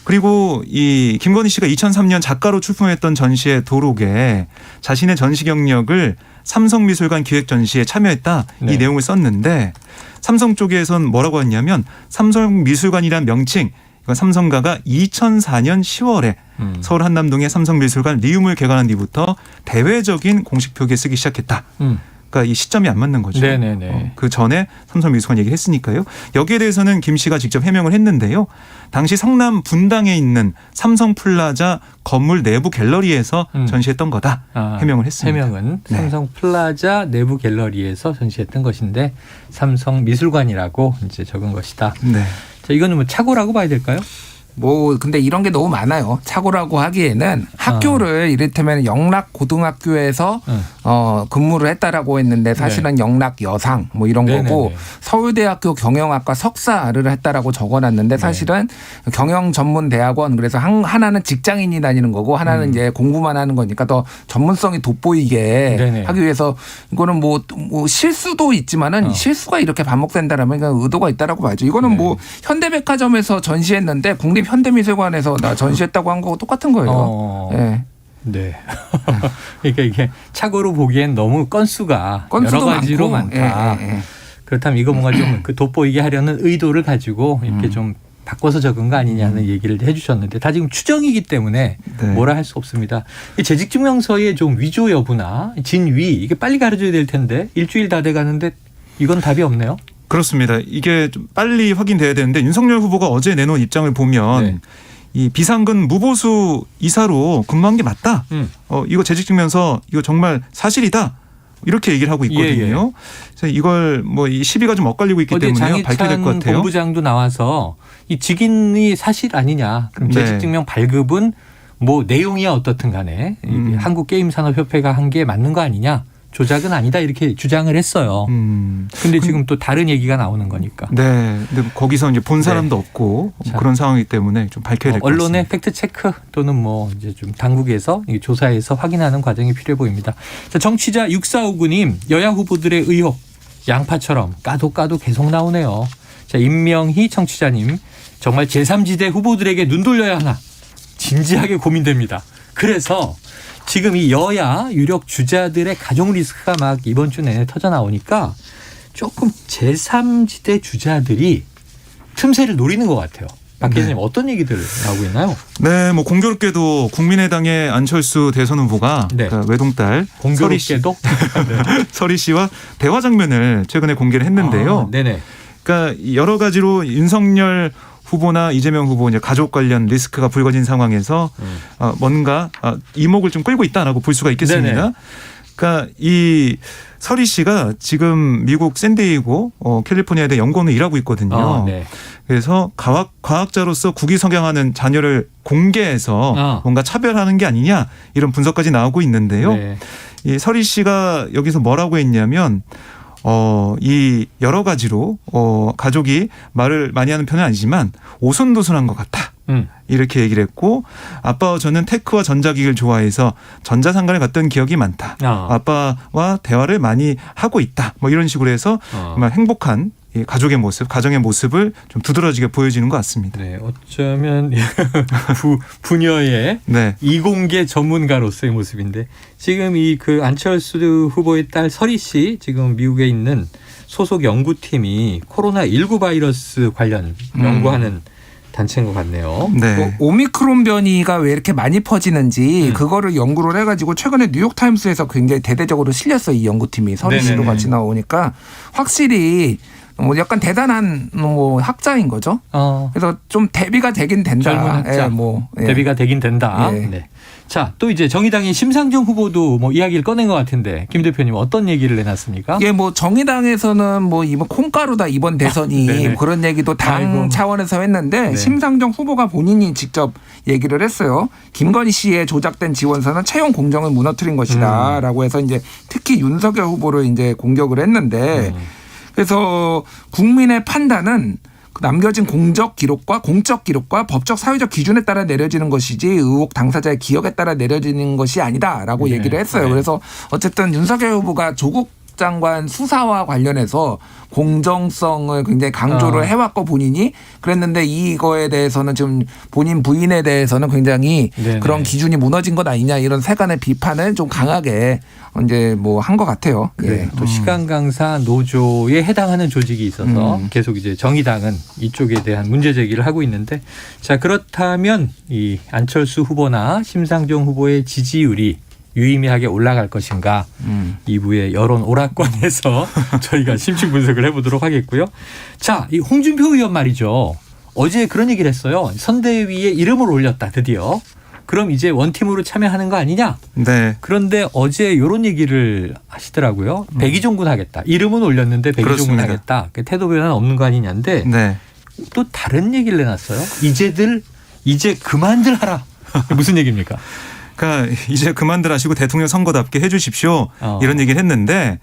그리고 이 김건희 씨가 2003년 작가로 출품했던 전시의 도록에 자신의 전시 경력을 삼성미술관 기획 전시에 참여했다. 네. 이 내용을 썼는데 삼성 쪽에선 뭐라고 했냐면 삼성미술관이란 명칭 이건 삼성가가 2004년 10월에 서울 한남동의 삼성미술관 리움을 개관한 뒤부터 대외적인 공식 표기에 쓰기 시작했다. 그러니까 이 시점이 안 맞는 거죠. 네네네. 그 전에 삼성미술관 얘기를 했으니까요. 여기에 대해서는 김 씨가 직접 해명을 했는데요. 당시 성남 분당에 있는 삼성플라자 건물 내부 갤러리에서 전시했던 거다. 해명을 했습니다. 해명은 네. 삼성플라자 내부 갤러리에서 전시했던 것인데 삼성미술관이라고 이제 적은 것이다. 네. 자, 이거는 착오라고 봐야 될까요? 근데 이런 게 너무 많아요. 착오라고 하기에는 학교를 이를테면 영락고등학교에서 근무를 했다라고 했는데 사실은 영락여상 이런 거고 서울대학교 경영학과 석사를 했다라고 적어놨는데 사실은 경영전문대학원 그래서 하나는 직장인이 다니는 거고 하나는 이제 공부만 하는 거니까 더 전문성이 돋보이게 하기 위해서 이거는 실수도 있지만은 실수가 이렇게 반복된다라면 의도가 있다라고 봐야죠. 이거는 현대백화점에서 전시했는데 국립 현대미술관에서 나 전시했다고 한 거하고 똑같은 거예요. 네. 네. 그러니까 이게 착오로 보기엔 너무 건수가 여러 가지로 많고. 많다. 그렇다면 이거 뭔가 좀 돋보이게 하려는 의도를 가지고 이렇게 좀 바꿔서 적은 거 아니냐는 얘기를 해주셨는데 다 지금 추정이기 때문에 뭐라 할 수 없습니다. 이 재직증명서의 좀 위조 여부나 진위 이게 빨리 가려줘야 될 텐데 일주일 다 돼가는데 이건 답이 없네요. 그렇습니다. 이게 좀 빨리 확인돼야 되는데 윤석열 후보가 어제 내놓은 입장을 보면 네. 이 비상근 무보수 이사로 근무한 게 맞다. 이거 재직증명서 이거 정말 사실이다. 이렇게 얘기를 하고 있거든요. 그래서 이걸 뭐 이 시비가 좀 엇갈리고 있기 어제 때문에 밝혀야 될 것 장희찬 같아요. 본부장도 나와서 이 직인이 사실 아니냐. 그럼 네. 재직증명 발급은 뭐 내용이야 어떻든 간에 한국게임산업협회가 한 게 맞는 거 아니냐. 조작은 아니다 이렇게 주장을 했어요. 근데 지금 또 다른 얘기가 나오는 거니까. 네. 근데 거기서 이제 본 사람도 없고 자. 그런 상황이기 때문에 좀 밝혀야 될 것 같습니다. 언론의 팩트 체크 또는 뭐 이제 좀 당국에서 조사해서 확인하는 과정이 필요해 보입니다. 자, 정치자 6459님 여야 후보들의 의혹 양파처럼 까도 계속 나오네요. 자, 임명희 청취자님 정말 제3지대 후보들에게 눈 돌려야 하나 진지하게 고민됩니다. 그래서 지금 이 여야 유력 주자들의 가족 리스크가 막 이번 주 내내 터져 나오니까 조금 제3지대 주자들이 틈새를 노리는 것 같아요. 박 기자님 어떤 얘기들 나오고 있나요? 네, 뭐 공교롭게도 국민의당의 안철수 대선 후보가 네. 그러니까 외동딸 서리 씨, 공교롭게도 서리 씨와 대화 장면을 최근에 공개를 했는데요. 아, 네네. 그러니까 여러 가지로 윤석열 후보나 이재명 후보 이제 가족 관련 리스크가 불거진 상황에서 뭔가 이목을 좀 끌고 있다라고 볼 수가 있겠습니다. 네네. 그러니까 이 서리 씨가 지금 미국 샌디에이고 캘리포니아대 연구원을 일하고 있거든요. 네. 그래서 과학자로서 국위 석양하는 자녀를 공개해서 뭔가 차별하는 게 아니냐 이런 분석까지 나오고 있는데요. 네. 이 서리 씨가 여기서 뭐라고 했냐면 이 여러 가지로 가족이 말을 많이 하는 편은 아니지만 오손도손한 것 같다. 이렇게 얘기를 했고 아빠와 저는 테크와 전자기기를 좋아해서 전자상가를 갔던 기억이 많다. 아빠와 대화를 많이 하고 있다. 뭐 이런 식으로 해서 정말 행복한 이 가족의 모습, 가정의 모습을 좀 두드러지게 보여지는 것 같습니다. 네, 어쩌면 부녀의 네. 이공계 전문가로서의 모습인데 지금 이 그 안철수 후보의 딸 서리 씨 지금 미국에 있는 소속 연구팀이 코로나19 바이러스 관련 연구하는 단체인 것 같네요. 네. 오미크론 변이가 왜 이렇게 많이 퍼지는지 그거를 연구를 해가지고 최근에 뉴욕타임스에서 굉장히 대대적으로 실렸어요. 이 연구팀이 서리 씨로 네네네. 같이 나오니까 확실히 뭐 약간 대단한 뭐 학자인 거죠. 그래서 좀 대비가 되긴 된다. 젊은 학자. 예, 뭐 예. 대비가 되긴 된다. 예. 네. 자, 또 이제 정의당의 심상정 후보도 뭐 이야기를 꺼낸 것 같은데 김 대표님 어떤 얘기를 내놨습니까? 예, 뭐 정의당에서는 뭐 이번 콩가루다 이번 대선이 네네. 그런 얘기도 당 아이고. 차원에서 했는데 네. 심상정 후보가 본인이 직접 얘기를 했어요. 김건희 씨의 조작된 지원서는 채용 공정을 무너뜨린 것이다라고 해서 이제 특히 윤석열 후보를 이제 공격을 했는데 그래서 국민의 판단은 남겨진 공적 기록과 공적 기록과 법적 사회적 기준에 따라 내려지는 것이지 의혹 당사자의 기억에 따라 내려지는 것이 아니다라고 얘기를 했어요. 네. 그래서 어쨌든 윤석열 후보가 조국 장관 수사와 관련해서 공정성을 굉장히 강조를 해왔고 본인이 그랬는데 이거에 대해서는 지금 본인 부인에 대해서는 굉장히 네네. 그런 기준이 무너진 것 아니냐 이런 세간의 비판을 좀 강하게 이제 뭐 한 것 같아요. 네. 예. 또 시간 강사 노조에 해당하는 조직이 있어서 계속 이제 정의당은 이쪽에 대한 문제 제기를 하고 있는데 자 그렇다면 이 안철수 후보나 심상정 후보의 지지율이 유의미하게 올라갈 것인가 2부의 여론 오락관에서 저희가 심층 분석을 해보도록 하겠고요. 자, 이 홍준표 의원 말이죠. 어제 그런 얘기를 했어요. 선대위에 이름을 올렸다 드디어. 그럼 이제 원팀으로 참여하는 거 아니냐? 네. 그런데 어제 이런 얘기를 하시더라고요. 백의종군 하겠다. 이름은 올렸는데 백의종군 그렇습니다. 하겠다. 태도 변화는 없는 거 아니냐인데 네. 또 다른 얘기를 내놨어요. 이제 그만들 하라. 무슨 얘기입니까? 그러니까 이제 그만들 하시고 대통령 선거답게 해 주십시오. 이런 얘기를 했는데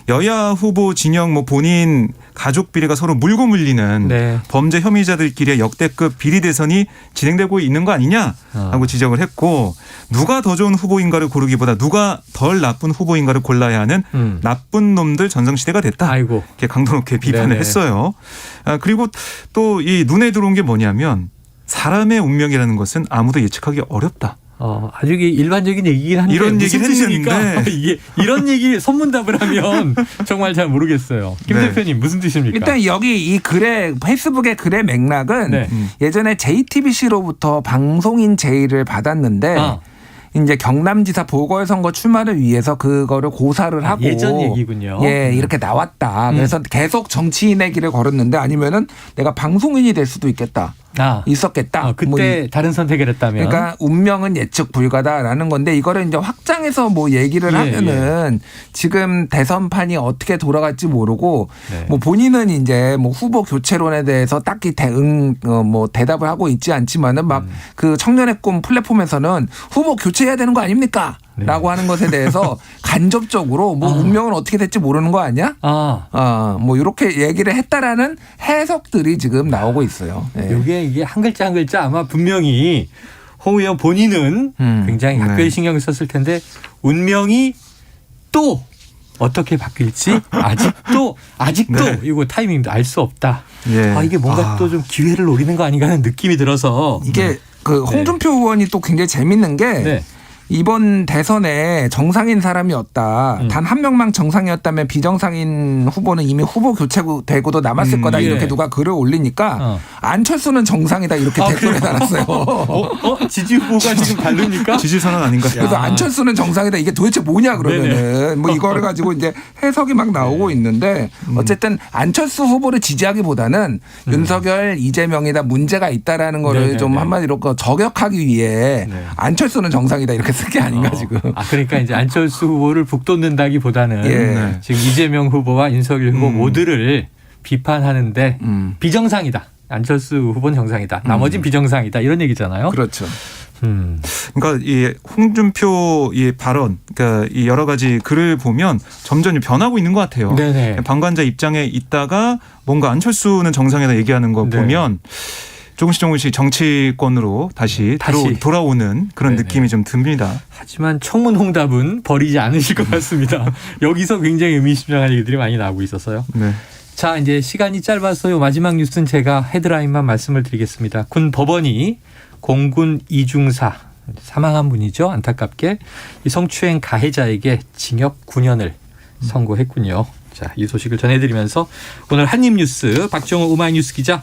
여야 후보 진영 뭐 본인 가족 비리가 서로 물고 물리는 네. 범죄 혐의자들끼리의 역대급 비리 대선이 진행되고 있는 거 아니냐 하고 지적을 했고 누가 더 좋은 후보인가를 고르기보다 누가 덜 나쁜 후보인가를 골라야 하는 나쁜 놈들 전성시대가 됐다. 아이고. 이렇게 강도 높게 비판을 네네. 했어요. 그리고 또 이 눈에 들어온 게 뭐냐면 사람의 운명이라는 것은 아무도 예측하기 어렵다. 아주 일반적인 얘기긴 한데 이런 무슨 얘기를 뜻입니까? 했는데. 이게 이런 얘기 선문답을 하면 정말 잘 모르겠어요. 김 네. 대표님 무슨 뜻입니까? 일단 여기 이 글의 페이스북의 글의 맥락은 네. 예전에 JTBC로부터 방송인 제의를 받았는데 이제 경남지사 보궐선거 출마를 위해서 그거를 고사를 하고 예전 얘기군요. 예, 이렇게 나왔다. 그래서 계속 정치인의 길을 걸었는데 아니면은 내가 방송인이 될 수도 있겠다. 있었겠다. 그때 뭐 다른 선택을 했다면. 그러니까 운명은 예측 불가다라는 건데 이거를 이제 확장해서 뭐 얘기를 하면은 지금 대선판이 어떻게 돌아갈지 모르고 네. 뭐 본인은 이제 뭐 후보 교체론에 대해서 딱히 뭐 대답을 하고 있지 않지만은 막 그 청년의 꿈 플랫폼에서는 후보 교체해야 되는 거 아닙니까? 네. 라고 하는 것에 대해서 간접적으로 뭐 운명은 어떻게 될지 모르는 거 아니야? 뭐 이렇게 얘기를 했다라는 해석들이 지금 나오고 있어요. 이게 한 글자 한 글자 아마 분명히 홍 의원 본인은 굉장히 각별히 신경을 썼을 텐데 운명이 또 어떻게 바뀔지 아직도 네. 이거 타이밍도 알 수 없다. 예. 이게 뭔가 또 좀 기회를 노리는 거 아닌가 하는 느낌이 들어서 이게 그 홍준표 의원이 또 굉장히 재밌는 게 이번 대선에 정상인 사람이었다. 단 한 명만 정상이었다면 비정상인 후보는 이미 후보 교체되고도 남았을 거다. 이렇게 누가 글을 올리니까 안철수는 정상이다. 이렇게 댓글에 달았어요. 지지 후보가 지금 다릅니까? 지지 선언 아닌가? 그래서 안철수는 정상이다. 이게 도대체 뭐냐 그러면은 뭐 이거를 가지고 이제 해석이 막 나오고 있는데 어쨌든 안철수 후보를 지지하기보다는 윤석열, 이재명이다 문제가 있다라는 거를 좀 한마디로 저격하기 위해 안철수는 정상이다 이렇게 쓴 게 아닌가 지금. 그러니까 이제 안철수 후보를 북돋는다기보다는 지금 이재명 후보와 윤석열 후보 모두를 비판하는데 비정상이다. 안철수 후보는 정상이다. 나머진 비정상이다. 이런 얘기잖아요. 그렇죠. 그러니까 이 홍준표 이 발언, 그러니까 이 여러 가지 글을 보면 점점 변하고 있는 것 같아요. 네네. 방관자 입장에 있다가 뭔가 안철수는 정상이다 얘기하는 거 보면 조금씩 정치권으로 다시 돌아오는 그런 느낌이 좀 듭니다. 하지만 청문 홍답은 버리지 않으실 것 같습니다. 여기서 굉장히 의미심장한 얘기들이 많이 나오고 있어서요. 자, 이제 시간이 짧아서요. 마지막 뉴스는 제가 헤드라인만 말씀을 드리겠습니다. 군 법원이 공군 이중사 사망한 분이죠. 안타깝게 이 성추행 가해자에게 징역 9년을 선고했군요. 자, 이 소식을 전해드리면서 오늘 한입뉴스 박정호 오마이뉴스 기자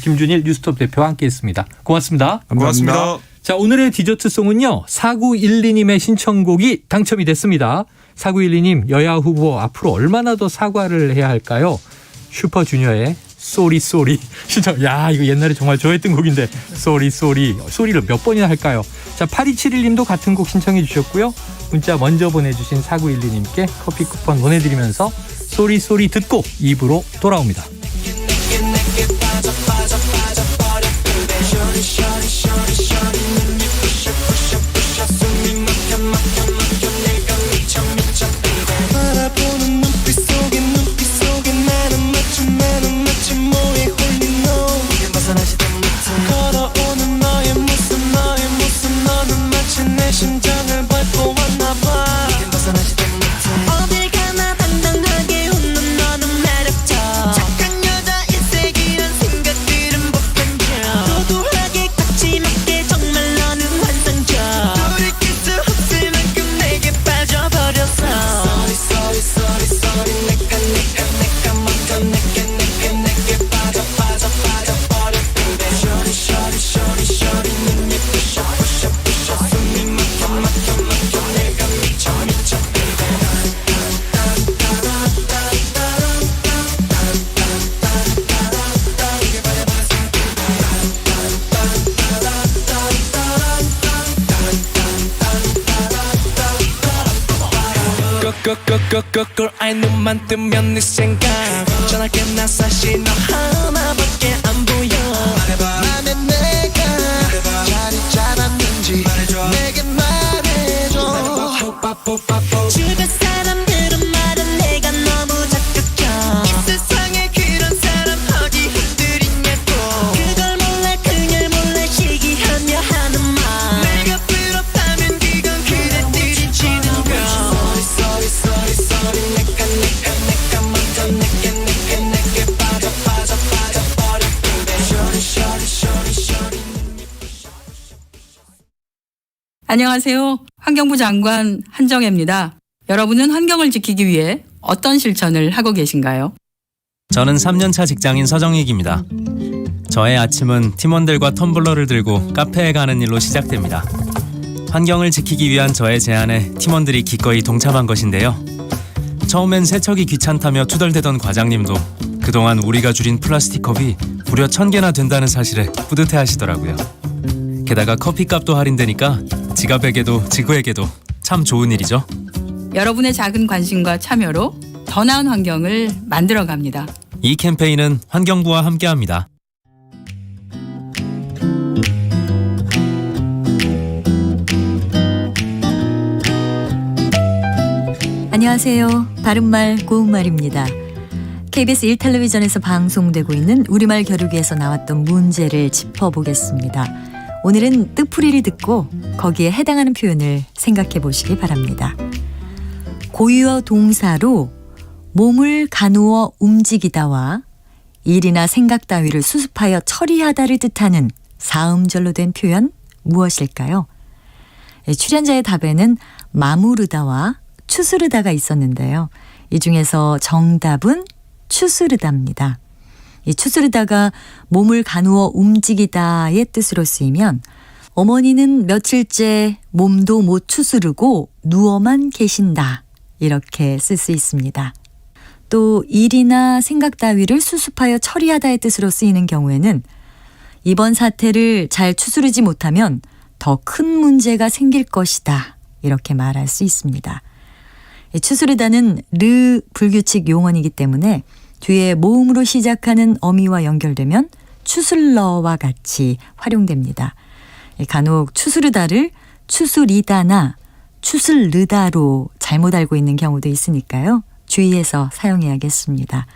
김준일 뉴스톱 대표와 함께했습니다. 고맙습니다. 고맙습니다. 자, 오늘의 디저트송은요. 4912님의 신청곡이 당첨이 됐습니다. 4912님 여야 후보 앞으로 얼마나 더 사과를 해야 할까요? 슈퍼주니어의 쏘리 신청. 야, 이거 옛날에 정말 좋아했던 곡인데 쏘리를 몇 번이나 할까요? 자, 8271님도 같은 곡 신청해 주셨고요. 문자 먼저 보내주신 4912님께 커피 쿠폰 보내드리면서 쏘리 듣고 2부로 돌아옵니다. 아이 눈만 뜨면 네 생각 전화게 나 사실 너 하나밖에 안 보여 맘에 내가 자리 잡았는지 내게 말해줘 주변 사람들은 말은 내가 너무 착각해 이 세상에 그런 사람 어디 흔들리냐고 그걸 몰라 그냥 몰라 시기하며 하는 말 내가 부럽다면 그건 그대들이 지는 거 안녕하세요. 환경부 장관 한정혜입니다. 여러분은 환경을 지키기 위해 어떤 실천을 하고 계신가요? 저는 3년차 직장인 서정익입니다. 저의 아침은 팀원들과 텀블러를 들고 카페에 가는 일로 시작됩니다. 환경을 지키기 위한 저의 제안에 팀원들이 기꺼이 동참한 것인데요. 처음엔 세척이 귀찮다며 투덜대던 과장님도 그동안 우리가 줄인 플라스틱 컵이 무려 1000개나 된다는 사실에 뿌듯해하시더라고요. 게다가 커피값도 할인되니까 지갑에게도 지구에게도 참 좋은 일이죠. 여러분의 작은 관심과 참여로 더 나은 환경을 만들어갑니다. 이 캠페인은 환경부와 함께합니다. 안녕하세요. 바른말 고운말입니다. KBS 1텔레비전에서 방송되고 있는 우리말 겨루기에서 나왔던 문제를 짚어보겠습니다. 오늘은 뜻풀이를 듣고 거기에 해당하는 표현을 생각해 보시기 바랍니다. 고유어 동사로 몸을 가누어 움직이다와 일이나 생각 따위를 수습하여 처리하다를 뜻하는 사음절로 된 표현 무엇일까요? 출연자의 답에는 마무르다와 추스르다가 있었는데요. 이 중에서 정답은 추스르다입니다. 이 추스르다가 몸을 가누어 움직이다의 뜻으로 쓰이면 어머니는 며칠째 몸도 못 추스르고 누워만 계신다. 이렇게 쓸 수 있습니다. 또 일이나 생각 따위를 수습하여 처리하다의 뜻으로 쓰이는 경우에는 이번 사태를 잘 추스르지 못하면 더 큰 문제가 생길 것이다. 이렇게 말할 수 있습니다. 추스르다는 르 불규칙 용언이기 때문에 뒤에 모음으로 시작하는 어미와 연결되면 추슬러와 같이 활용됩니다. 간혹 추스르다를 추스리다나 추슬르다로 잘못 알고 있는 경우도 있으니까요. 주의해서 사용해야겠습니다.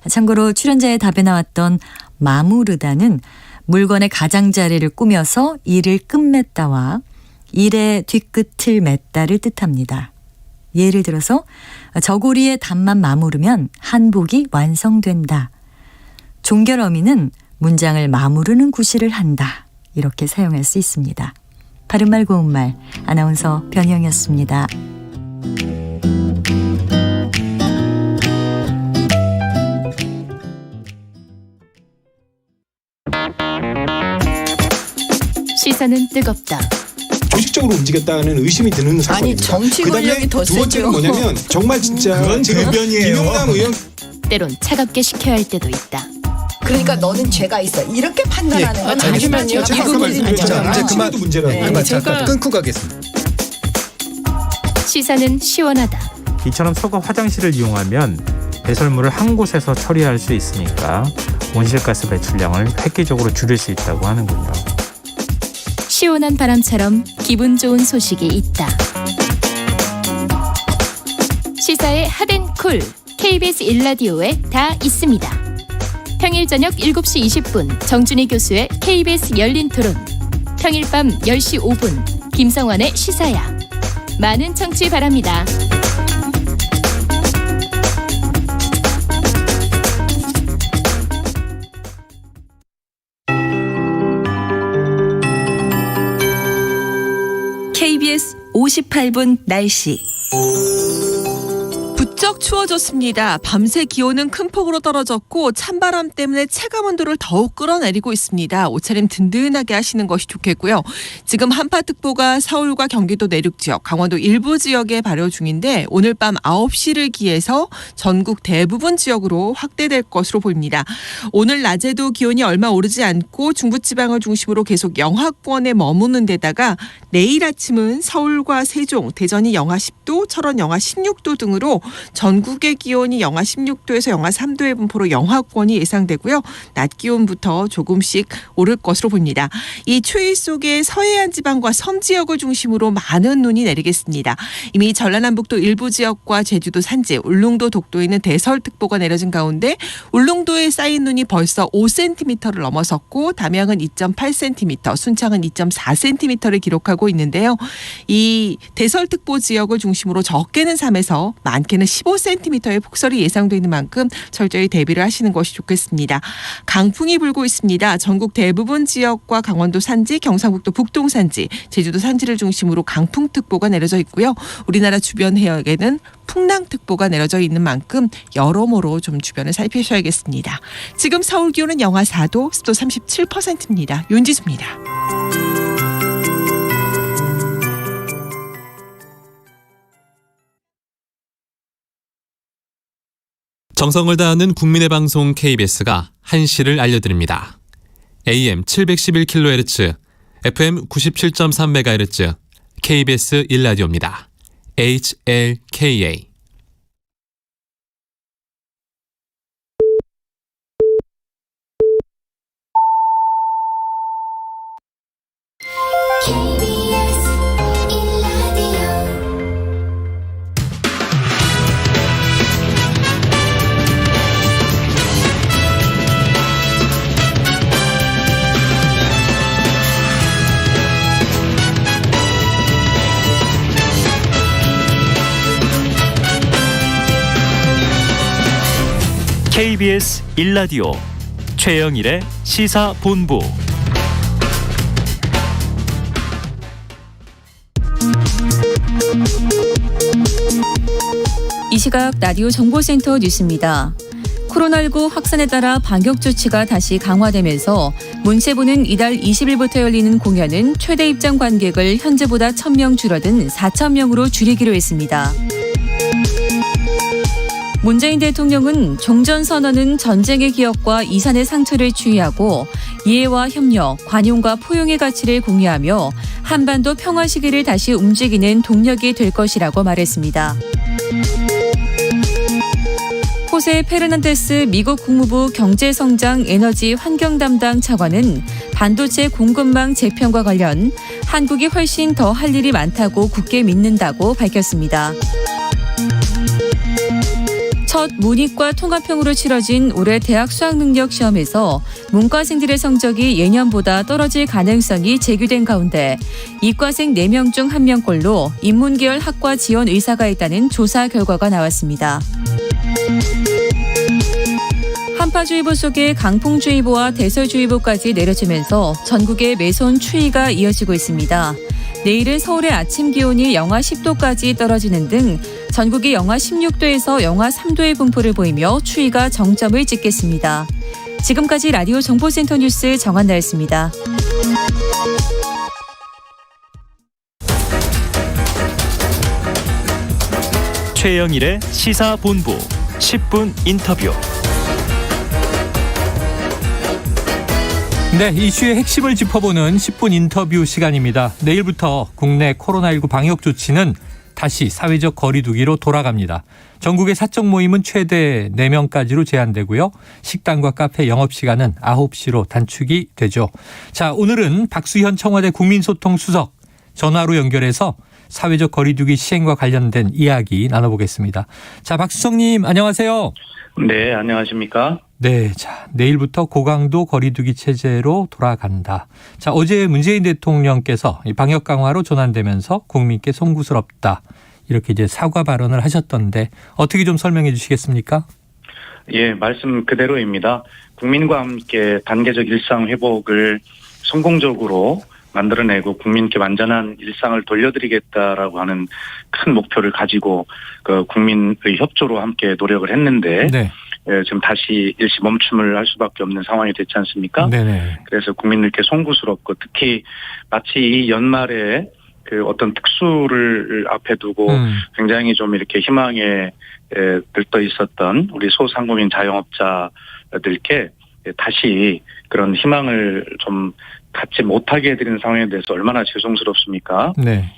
참고로 출연자의 답에 나왔던 마무르다는 물건의 가장자리를 꾸며서 일을 끝맺다와 일의 뒤끝을 맺다를 뜻합니다. 예를 들어서 저고리의 답만 마무르면 한복이 완성된다. 종결 어미는 문장을 마무르는 구실을 한다. 이렇게 사용할 수 있습니다. 바른말 고운말 아나운서 변희영이었습니다. 시사는 뜨겁다. 조직적으로 움직였다는 의심이 드는 사건입니다. 아니 정치 권력이 더 두 번째는 세죠. 뭐냐면 정말 진짜 그건 지금 변이에요. 김영남 의원 때론 차갑게 식혀야 할 때도 있다. 그러니까 너는 죄가 있어. 이렇게 판단하는 건 잠시만요. 제가 아까 말씀드렸잖아요. 이제 그만 문제라는 그만 잠깐 끊고 가겠습니다. 시사는 시원하다. 이처럼 소가 화장실을 이용하면 배설물을 한 곳에서 처리할 수 있으니까 온실가스 배출량을 획기적으로 줄일 수 있다고 하는군요. 시원한 바람처럼 기분 좋은 소식이 있다. 시사의 핫앤쿨 KBS 1라디오에 다 있습니다. 평일 저녁 7시 20분 정준희 교수의 KBS 열린 토론, 평일 밤 10시 5분 김성환의 시사야. 많은 청취 바랍니다. KBS 58분 날씨. 부쩍 추워졌습니다. 밤새 기온은 큰 폭으로 떨어졌고 찬바람 때문에 체감온도를 더욱 끌어내리고 있습니다. 옷차림 든든하게 하시는 것이 좋겠고요. 지금 한파특보가 서울과 경기도 내륙 지역, 강원도 일부 지역에 발효 중인데 오늘 밤 9시를 기해서 전국 대부분 지역으로 확대될 것으로 보입니다. 오늘 낮에도 기온이 얼마 오르지 않고 중부지방을 중심으로 계속 영하권에 머무는 데다가 내일 아침은 서울과 세종, 대전이 영하 10도, 철원 영하 16도 등으로 전국의 기온이 영하 16도에서 영하 3도의 분포로 영하권이 예상되고요. 낮 기온부터 조금씩 오를 것으로 보입니다. 이 추위 속에 서해안 지방과 섬 지역을 중심으로 많은 눈이 내리겠습니다. 이미 전라남북도 일부 지역과 제주도 산지, 울릉도 독도에는 대설특보가 내려진 가운데 울릉도에 쌓인 눈이 벌써 5cm를 넘어섰고 담양은 2.8cm, 순창은 2.4cm를 기록하고 있는데요. 이 대설특보 지역을 중심으로 적게는 3에서 많게는 15cm의 폭설이 예상되는 만큼 철저히 대비를 하시는 것이 좋겠습니다. 강풍이 불고 있습니다. 전국 대부분 지역과 강원도 산지, 경상북도 북동 산지, 제주도 산지를 중심으로 강풍특보가 내려져 있고요. 우리나라 주변 해역에는 풍랑특보가 내려져 있는 만큼 여러모로 좀 주변을 살피셔야겠습니다. 지금 서울 기온은 영하 4도, 습도 37%입니다. 윤지수입니다. 정성을 다하는 국민의 방송 KBS가 한시를 알려드립니다. AM 711kHz, FM 97.3MHz, KBS 1라디오입니다. HLKA. KBS 1라디오 최영일의 시사본부. 이 시각 라디오 정보센터 뉴스입니다. 코로나19 확산에 따라 방역 조치가 다시 강화되면서 문체부는 이달 20일부터 열리는 공연은 최대 입장 관객을 현재보다 1,000명 줄어든 4,000명으로 줄이기로 했습니다. 문재인 대통령은 종전선언은 전쟁의 기억과 이산의 상처를 추이하고 이해와 협력, 관용과 포용의 가치를 공유하며 한반도 평화 시기를 다시 움직이는 동력이 될 것이라고 말했습니다. 호세 페르난데스 미국 국무부 경제성장 에너지 환경 담당 차관은 반도체 공급망 재편과 관련 한국이 훨씬 더 할 일이 많다고 굳게 믿는다고 밝혔습니다. 첫 문이과 통합형으로 치러진 올해 대학 수학능력 시험에서 문과생들의 성적이 예년보다 떨어질 가능성이 제기된 가운데 이과생 4명 중 1명꼴로 인문계열 학과 지원 의사가 있다는 조사 결과가 나왔습니다. 한파주의보 속에 강풍주의보와 대설주의보까지 내려지면서 전국에 매서운 추위가 이어지고 있습니다. 내일은 서울의 아침 기온이 영하 10도까지 떨어지는 등 전국이 영하 16도에서 영하 3도의 분포를 보이며 추위가 정점을 찍겠습니다. 지금까지 라디오 정보센터 뉴스 정한나였습니다. 최영일의 시사본부 10분 인터뷰. 네, 이슈의 핵심을 짚어보는 10분 인터뷰 시간입니다. 내일부터 국내 코로나19 방역 조치는 다시 사회적 거리 두기로 돌아갑니다. 전국의 사적 모임은 최대 4명까지로 제한되고요. 식당과 카페 영업시간은 9시로 단축이 되죠. 자, 오늘은 박수현 청와대 국민소통수석 전화로 연결해서 사회적 거리 두기 시행과 관련된 이야기 나눠보겠습니다. 자, 박수석님 안녕하세요. 네, 안녕하십니까? 네, 자, 내일부터 고강도 거리두기 체제로 돌아간다. 자, 어제 문재인 대통령께서 방역 강화로 전환되면서 국민께 송구스럽다. 이렇게 이제 사과 발언을 하셨던데 어떻게 좀 설명해 주시겠습니까? 예, 말씀 그대로입니다. 국민과 함께 단계적 일상 회복을 성공적으로 만들어내고 국민께 완전한 일상을 돌려드리겠다라고 하는 큰 목표를 가지고 그 국민의 협조로 함께 노력을 했는데 네. 지금 다시 일시 멈춤을 할 수밖에 없는 상황이 됐지 않습니까? 네네. 그래서 국민들께 송구스럽고 특히 마치 이 연말에 그 어떤 특수를 앞에 두고 굉장히 좀 이렇게 희망에 들떠 있었던 우리 소상공인 자영업자들께 다시 그런 희망을 좀 갖지 못하게 해드리는 상황에 대해서 얼마나 죄송스럽습니까? 네.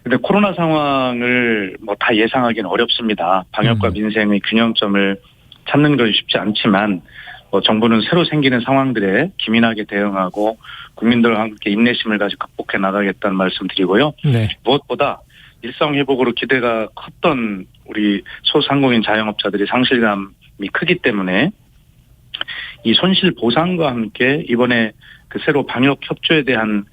근데 코로나 상황을 뭐 다 예상하기는 어렵습니다. 방역과 민생의 균형점을 찾는 것이 쉽지 않지만 정부는 새로 생기는 상황들에 기민하게 대응하고 국민들과 함께 인내심을 가지고 극복해 나가겠다는 말씀드리고요. 네. 무엇보다 일상 회복으로 기대가 컸던 우리 소상공인 자영업자들이 상실감이 크기 때문에 이 손실 보상과 함께 이번에 그 새로 방역 협조에 대한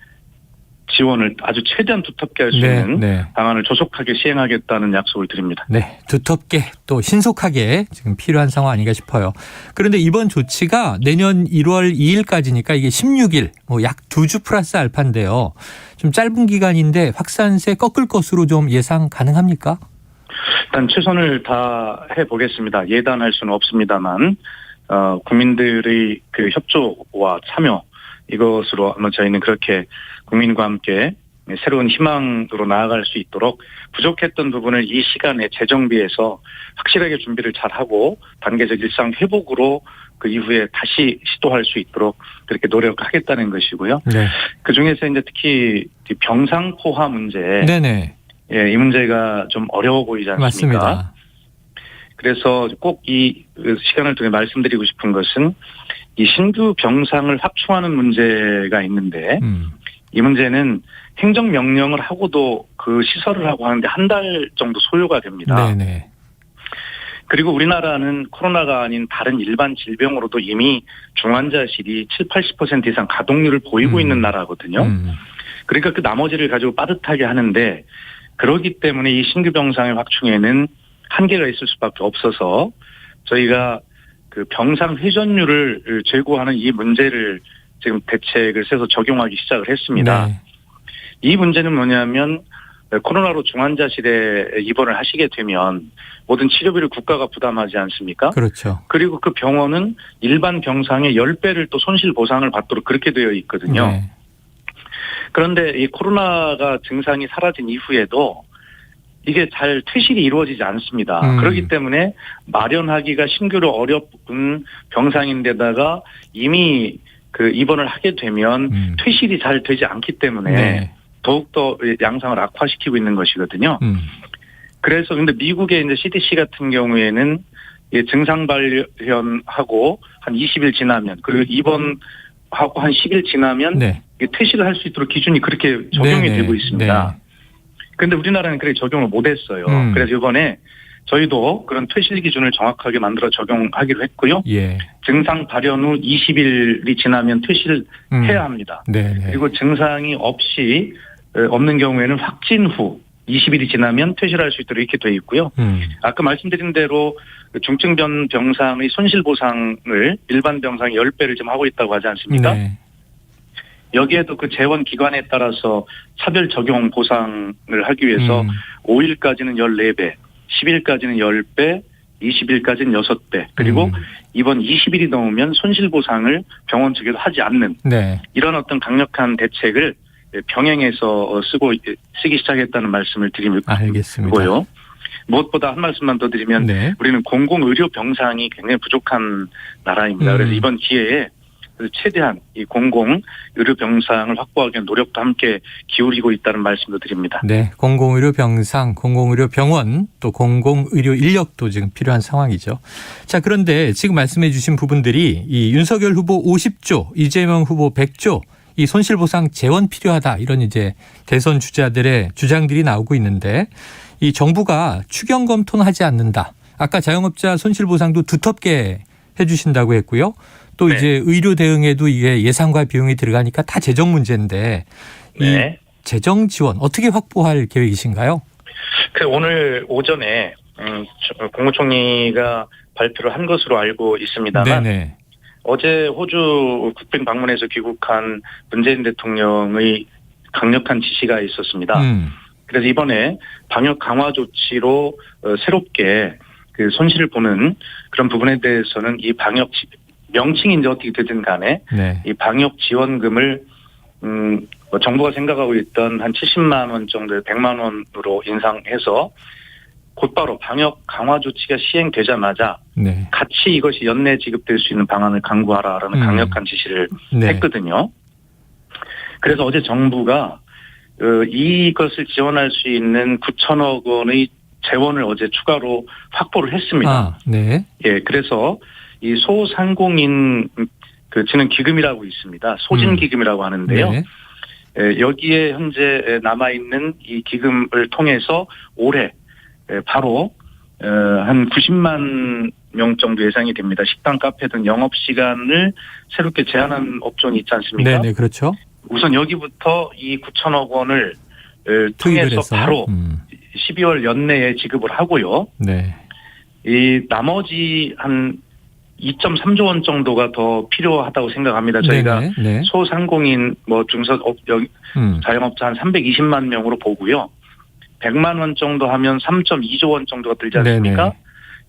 지원을 아주 최대한 두텁게 할 수 있는 방안을 조속하게 시행하겠다는 약속을 드립니다. 네, 두텁게 또 신속하게 지금 필요한 상황 아닌가 싶어요. 그런데 이번 조치가 내년 1월 2일까지니까 이게 16일, 뭐 약 2주 플러스 알파인데요. 좀 짧은 기간인데 확산세 꺾을 것으로 좀 예상 가능합니까? 일단 최선을 다해 보겠습니다. 예단할 수는 없습니다만 국민들의 그 협조와 참여 이것으로 아마 저희는 그렇게 국민과 함께 새로운 희망으로 나아갈 수 있도록 부족했던 부분을 이 시간에 재정비해서 확실하게 준비를 잘하고 단계적 일상 회복으로 그 이후에 다시 시도할 수 있도록 그렇게 노력하겠다는 것이고요. 네. 그중에서 이제 특히 병상포화 문제, 네네. 예, 이 문제가 좀 어려워 보이지 않습니까? 맞습니다. 그래서 꼭 이 시간을 통해 말씀드리고 싶은 것은 이 신규 병상을 확충하는 문제가 있는데 이 문제는 행정명령을 하고도 그 시설을 하고 하는데 한 달 정도 소요가 됩니다. 네네. 그리고 우리나라는 코로나가 아닌 다른 일반 질병으로도 이미 중환자실이 70-80% 이상 가동률을 보이고 있는 나라거든요. 그러니까 그 나머지를 가지고 빠듯하게 하는데 그렇기 때문에 이 신규 병상의 확충에는 한계가 있을 수밖에 없어서 저희가 그 병상 회전율을 제고하는 이 문제를 지금 대책을 세워서 적용하기 시작을 했습니다. 네. 이 문제는 뭐냐면 코로나로 중환자실에 입원을 하시게 되면 모든 치료비를 국가가 부담하지 않습니까? 그렇죠. 그리고 그 병원은 일반 병상의 10배를 또 손실 보상을 받도록 그렇게 되어 있거든요. 네. 그런데 이 코로나가 증상이 사라진 이후에도 이게 잘 퇴실이 이루어지지 않습니다. 그렇기 때문에 마련하기가 신규로 어려운 병상인데다가 이미 그 입원을 하게 되면 퇴실이 잘 되지 않기 때문에 네. 더욱더 양상을 악화시키고 있는 것이거든요. 그래서 근데 미국의 이제 CDC 같은 경우에는 증상 발현하고 한 20일 지나면 그리고 입원하고 한 10일 지나면 네. 퇴실을 할 수 있도록 기준이 그렇게 적용이 되고 있습니다. 네. 그런데 우리나라는 그렇게 적용을 못했어요. 그래서 이번에 저희도 그런 퇴실 기준을 정확하게 만들어 적용하기로 했고요. 예. 증상 발현 후 20일이 지나면 퇴실을 해야 합니다. 네네. 그리고 증상이 없는 경우에는 확진 후 20일이 지나면 퇴실할 수 있도록 이렇게 되어 있고요. 아까 말씀드린 대로 중증 병상의 손실보상을 일반 병상의 10배를 좀 하고 있다고 하지 않습니까? 네. 여기에도 그 재원 기관에 따라서 차별 적용 보상을 하기 위해서 5일까지는 14배, 10일까지는 10배, 20일까지는 6배, 그리고 이번 20일이 넘으면 손실보상을 병원 측에서 하지 않는 네. 이런 어떤 강력한 대책을 병행해서 쓰기 시작했다는 말씀을 드리고요. 알겠습니다. 무엇보다 한 말씀만 더 드리면 네. 우리는 공공의료 병상이 굉장히 부족한 나라입니다. 그래서 이번 기회에 최대한 이 공공 의료 병상을 확보하기 위한 노력도 함께 기울이고 있다는 말씀도 드립니다. 네, 공공의료 병상, 공공의료 병원, 또 공공의료 인력도 지금 필요한 상황이죠. 자, 그런데 지금 말씀해 주신 부분들이 이 윤석열 후보 50조, 이재명 후보 100조, 이 손실보상 재원 필요하다, 이런 이제 대선 주자들의 주장들이 나오고 있는데 이 정부가 추경 검토는 하지 않는다. 아까 자영업자 손실보상도 두텁게 해 주신다고 했고요. 또 이제 의료 대응에도 이게 예산과 비용이 들어가니까 다 재정 문제인데 이 재정 지원 어떻게 확보할 계획이신가요? 오늘 오전에 국무총리가 발표를 한 것으로 알고 있습니다만 네네. 어제 호주 국빈 방문해서 귀국한 문재인 대통령의 강력한 지시가 있었습니다. 그래서 이번에 방역 강화 조치로 새롭게 그 손실을 보는 그런 부분에 대해서는 이 방역 명칭이 이제 어떻게 되든 간에 네. 이 방역 지원금을 정부가 생각하고 있던 한 70만 원 정도에 100만 원으로 인상해서 곧바로 방역 강화 조치가 시행되자마자 네. 같이 이것이 연내 지급될 수 있는 방안을 강구하라라는 강력한 지시를 네. 했거든요. 그래서 어제 정부가 이것을 지원할 수 있는 9천억 원의 재원을 어제 추가로 확보를 했습니다. 아, 네. 예, 그래서 이 소상공인 그 지능 기금이라고 있습니다. 소진기금이라고 하는데요. 네. 여기에 현재 남아있는 이 기금을 통해서 올해 바로 한 90만 명 정도 예상이 됩니다. 식당, 카페 등 영업시간을 새롭게 제한한 업종이 있지 않습니까? 네, 그렇죠. 우선 여기부터 이 9천억 원을 통해서 해서. 바로 12월 연내에 지급을 하고요. 네. 이 나머지 한 2.3조 원 정도가 더 필요하다고 생각합니다. 저희가 네. 소상공인 중소업 자영업자 한 320만 명으로 보고요. 100만 원 정도 하면 3.2조 원 정도가 들지 않습니까? 네네.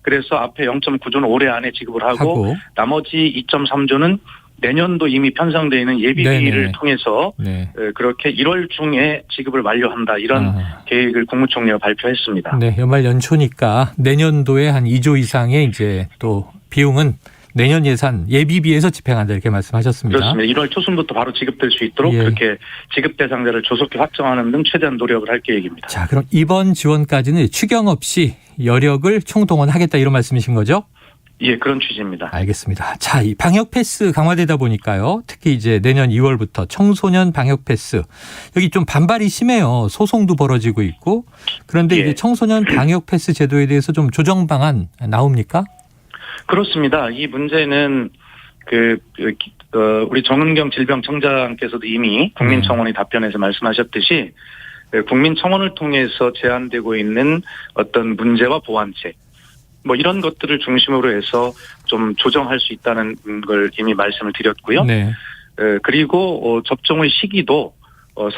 그래서 앞에 0.9조는 올해 안에 지급을 하고 나머지 2.3조는 내년도 이미 편성되어 있는 예비비를 네네. 통해서 네. 그렇게 1월 중에 지급을 완료한다 이런 계획을 국무총리가 발표했습니다. 네, 연말 연초니까 내년도에 한 2조 이상의 이제 또 비용은 내년 예산 예비비에서 집행한다 이렇게 말씀하셨습니다. 그렇습니다. 1월 초순부터 바로 지급될 수 있도록 그렇게 지급 대상자를 조속히 확정하는 등 최대한 노력을 할 계획입니다. 자, 그럼 이번 지원까지는 추경 없이 여력을 총동원하겠다 이런 말씀이신 거죠? 예, 그런 취지입니다. 알겠습니다. 자, 이 방역 패스 강화되다 보니까요. 특히 이제 내년 2월부터 청소년 방역 패스 여기 좀 반발이 심해요. 소송도 벌어지고 있고. 그런데 이제 청소년 방역 패스 제도에 대해서 좀 조정 방안 나옵니까? 그렇습니다. 이 문제는 우리 정은경 질병청장께서도 이미 국민청원에 답변해서 말씀하셨듯이 국민청원을 통해서 제안되고 있는 어떤 문제와 보완책 뭐 이런 것들을 중심으로 해서 좀 조정할 수 있다는 걸 이미 말씀을 드렸고요. 네. 그리고 접종의 시기도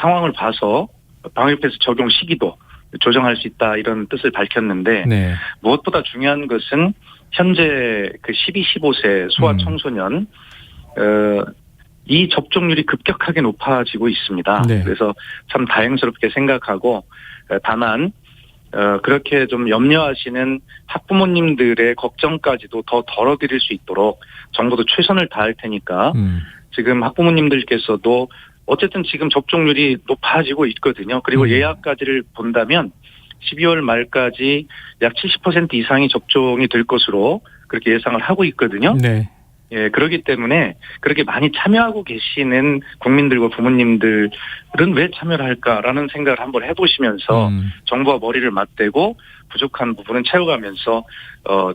상황을 봐서 방역패스 적용 시기도 조정할 수 있다 이런 뜻을 밝혔는데 네. 무엇보다 중요한 것은 현재 그 12, 15세 소아 청소년 이 접종률이 급격하게 높아지고 있습니다. 네. 그래서 참 다행스럽게 생각하고 다만 그렇게 좀 염려하시는 학부모님들의 걱정까지도 더 덜어드릴 수 있도록 정부도 최선을 다할 테니까 지금 학부모님들께서도 어쨌든 지금 접종률이 높아지고 있거든요. 그리고 예약까지를 본다면 12월 말까지 약 70% 이상이 접종이 될 것으로 그렇게 예상을 하고 있거든요. 네. 예, 그렇기 때문에 그렇게 많이 참여하고 계시는 국민들과 부모님들은 왜 참여를 할까라는 생각을 한번 해보시면서 정부와 머리를 맞대고 부족한 부분은 채워가면서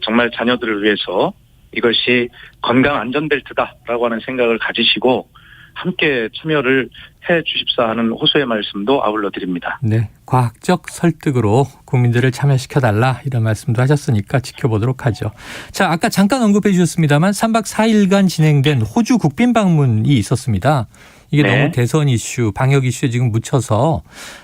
정말 자녀들을 위해서 이것이 건강 안전벨트다라고 하는 생각을 가지시고 함께 참여를 해 주십사 하는 호소의 말씀도 아울러 드립니다. 네, 과학적 설득으로 국민들을 참여시켜달라 이런 말씀도 하셨으니까 지켜보도록 하죠. 자, 아까 잠깐 언급해 주셨습니다만 3박 4일간 진행된 호주 국빈 방문이 있었습니다. 이게 네. 너무 대선 이슈, 방역 이슈에 지금 묻혀서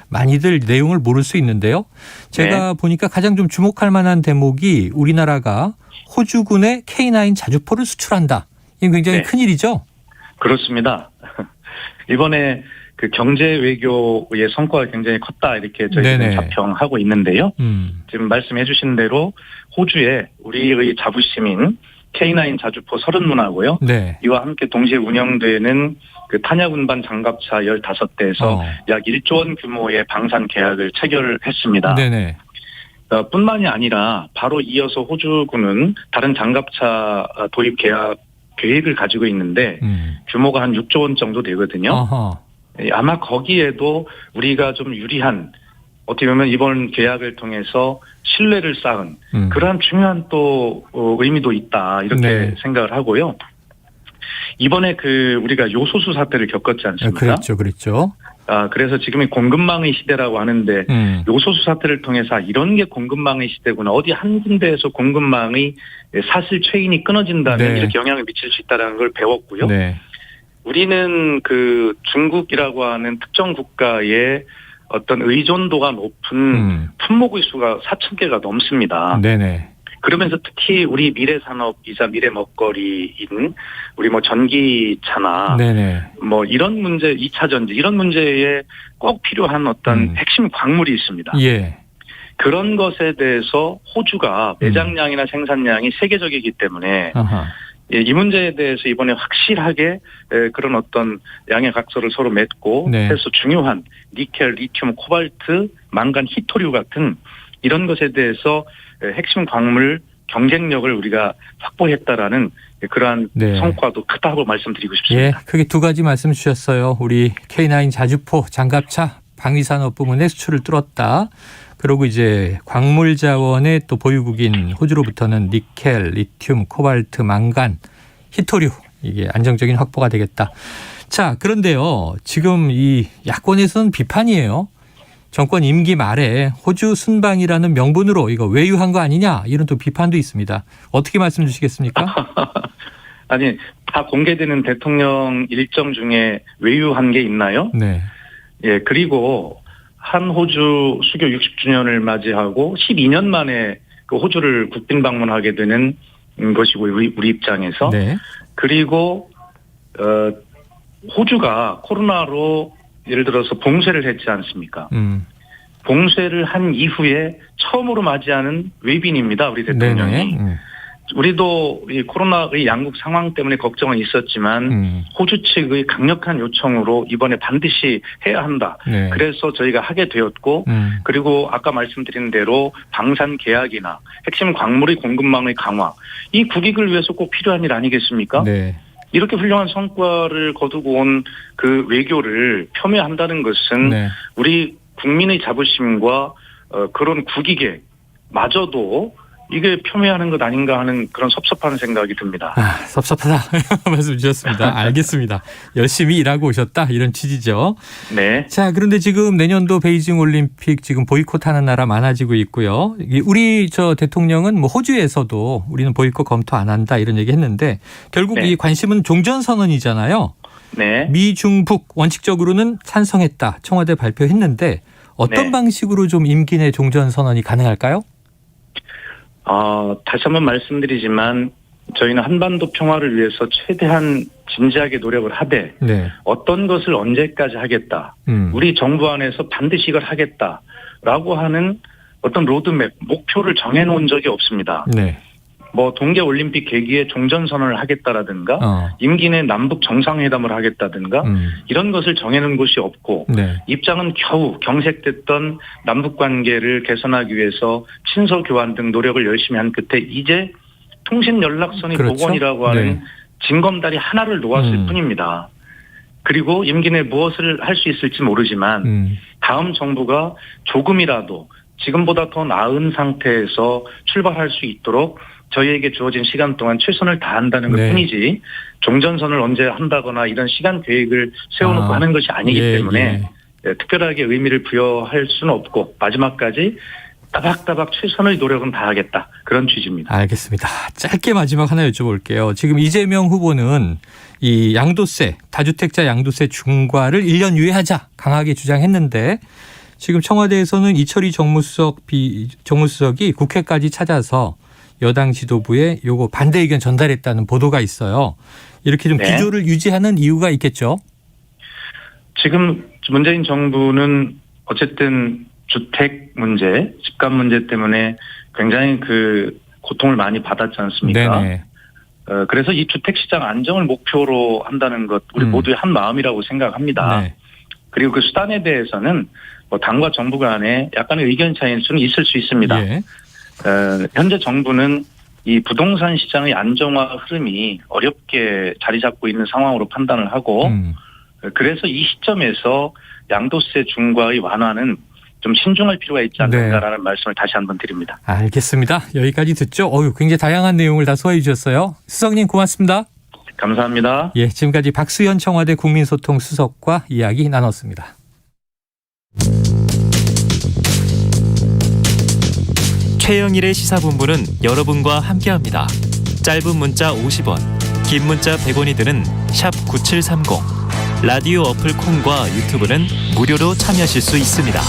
많이들 내용을 모를 수 있는데요. 제가 보니까 가장 좀 주목할 만한 대목이 우리나라가 호주군에 K9 자주포를 수출한다. 이게 굉장히 큰 일이죠? 그렇습니다. 이번에 그 경제 외교의 성과가 굉장히 컸다 이렇게 저희는 자평하고 있는데요. 지금 말씀해 주신 대로 호주에 우리의 자부심인 K9 자주포 30문하고요. 네. 이와 함께 동시에 운영되는 그 탄약 운반 장갑차 15대에서 약 1조 원 규모의 방산 계약을 체결했습니다. 네네. 뿐만이 아니라 바로 이어서 호주군은 다른 장갑차 도입 계획을 가지고 있는데 규모가 한 6조 원 정도 되거든요. 어허. 아마 거기에도 우리가 좀 유리한 어떻게 보면 이번 계약을 통해서 신뢰를 쌓은 그러한 중요한 또 의미도 있다 이렇게 생각을 하고요. 이번에 우리가 요소수 사태를 겪었지 않습니까? 그랬죠. 그래서 지금이 공급망의 시대라고 하는데 요소수 사태를 통해서 이런 게 공급망의 시대구나. 어디 한 군데에서 공급망의 사슬 체인이 끊어진다면 이렇게 영향을 미칠 수 있다는 걸 배웠고요. 네. 우리는 그 중국이라고 하는 특정 국가의 어떤 의존도가 높은 품목의 수가 4,000개가 넘습니다. 네네. 그러면서 특히 우리 미래 산업이자 미래 먹거리인 우리 뭐 전기차나 뭐 이런 문제, 2차 전지 이런 문제에 꼭 필요한 어떤 핵심 광물이 있습니다. 예. 그런 것에 대해서 호주가 매장량이나 생산량이 세계적이기 때문에 이 문제에 대해서 이번에 확실하게 그런 어떤 양해 각서를 서로 맺고 해서 중요한 니켈, 리튬, 코발트, 망간, 히토류 같은 이런 것에 대해서 핵심 광물 경쟁력을 우리가 확보했다라는 그러한 성과도 크다고 말씀드리고 싶습니다. 예, 크게 두 가지 말씀 주셨어요. 우리 K9 자주포 장갑차 방위산업 부문의 수출을 뚫었다. 그리고 이제 광물 자원의 또 보유국인 호주로부터는 니켈, 리튬, 코발트, 망간, 히토류 이게 안정적인 확보가 되겠다. 자, 그런데요. 지금 이 야권에서는 비판이에요. 정권 임기 말에 호주 순방이라는 명분으로 이거 외유한 거 아니냐 이런 또 비판도 있습니다. 어떻게 말씀 주시겠습니까? 아니 다 공개되는 대통령 일정 중에 외유한 게 있나요? 네. 예, 그리고 한 호주 수교 60주년을 맞이하고 12년 만에 그 호주를 국빈 방문하게 되는 것이고 우리 입장에서 그리고 호주가 코로나로 예를 들어서 봉쇄를 했지 않습니까? 봉쇄를 한 이후에 처음으로 맞이하는 외빈입니다. 우리 대통령이. 우리도 이 코로나의 양국 상황 때문에 걱정은 있었지만 호주 측의 강력한 요청으로 이번에 반드시 해야 한다. 네. 그래서 저희가 하게 되었고 그리고 아까 말씀드린 대로 방산 계약이나 핵심 광물의 공급망의 강화 이 국익을 위해서 꼭 필요한 일 아니겠습니까? 네. 이렇게 훌륭한 성과를 거두고 온 그 외교를 폄훼한다는 것은 네. 우리 국민의 자부심과 그런 국익에 마저도 이게 폄훼하는 것 아닌가 하는 그런 섭섭한 생각이 듭니다. 섭섭하다 말씀 주셨습니다. 알겠습니다. 열심히 일하고 오셨다 이런 취지죠. 네. 자, 그런데 지금 내년도 베이징 올림픽 지금 보이콧하는 나라 많아지고 있고요. 우리 저 대통령은 뭐 호주에서도 우리는 보이콧 검토 안 한다 이런 얘기했는데 결국 네. 이 관심은 종전선언이잖아요. 네. 미, 중, 북 원칙적으로는 찬성했다 청와대 발표했는데 어떤 네. 방식으로 좀 임기 내 종전선언이 가능할까요? 다시 한번 말씀드리지만 저희는 한반도 평화를 위해서 최대한 진지하게 노력을 하되 네. 어떤 것을 언제까지 하겠다. 우리 정부 안에서 반드시 이걸 하겠다라고 하는 어떤 로드맵, 목표를 정해놓은 적이 없습니다. 네. 뭐 동계올림픽 계기에 종전선언을 하겠다라든가 임기 내 남북 정상회담을 하겠다든가 이런 것을 정해놓은 곳이 없고 네. 입장은 겨우 경색됐던 남북관계를 개선하기 위해서 친서교환 등 노력을 열심히 한 끝에 이제 통신연락선의 그렇죠. 복원이라고 하는 네. 징검다리 하나를 놓았을 뿐입니다. 그리고 임기 내 무엇을 할 수 있을지 모르지만 다음 정부가 조금이라도 지금보다 더 나은 상태에서 출발할 수 있도록 저희에게 주어진 시간 동안 최선을 다한다는 것 네. 뿐이지 종전선을 언제 한다거나 이런 시간 계획을 세워놓고 하는 것이 아니기 때문에 특별하게 의미를 부여할 수는 없고 마지막까지 따박따박 최선의 노력은 다하겠다. 그런 취지입니다. 알겠습니다. 짧게 마지막 하나 여쭤볼게요. 지금 이재명 후보는 이 양도세, 다주택자 양도세 중과를 1년 유예하자 강하게 주장했는데 지금 청와대에서는 이철희 정무수석이 국회까지 찾아서 여당 지도부에 요거 반대 의견 전달했다는 보도가 있어요. 이렇게 좀 네. 기조를 유지하는 이유가 있겠죠? 지금 문재인 정부는 어쨌든 주택 문제, 집값 문제 때문에 굉장히 그 고통을 많이 받았지 않습니까? 네네. 그래서 이 주택시장 안정을 목표로 한다는 것 우리 모두의 한 마음이라고 생각합니다. 네. 그리고 그 수단에 대해서는 뭐 당과 정부 간에 약간의 의견 차이일 수는 있을 수 있습니다. 예. 현재 정부는 이 부동산 시장의 안정화 흐름이 어렵게 자리 잡고 있는 상황으로 판단을 하고 그래서 이 시점에서 양도세 중과의 완화는 좀 신중할 필요가 있지 않는가라는 말씀을 다시 한번 드립니다. 알겠습니다. 여기까지 듣죠. 굉장히 다양한 내용을 다 소화해 주셨어요. 수석님 고맙습니다. 감사합니다. 예, 지금까지 박수현 청와대 국민소통 수석과 이야기 나눴습니다. 최영일의 시사본부는 여러분과 함께합니다. 짧은 문자 50원, 긴 문자 100원이 드는 샵 9730. 라디오 어플 콩과 유튜브는 무료로 참여하실 수 있습니다.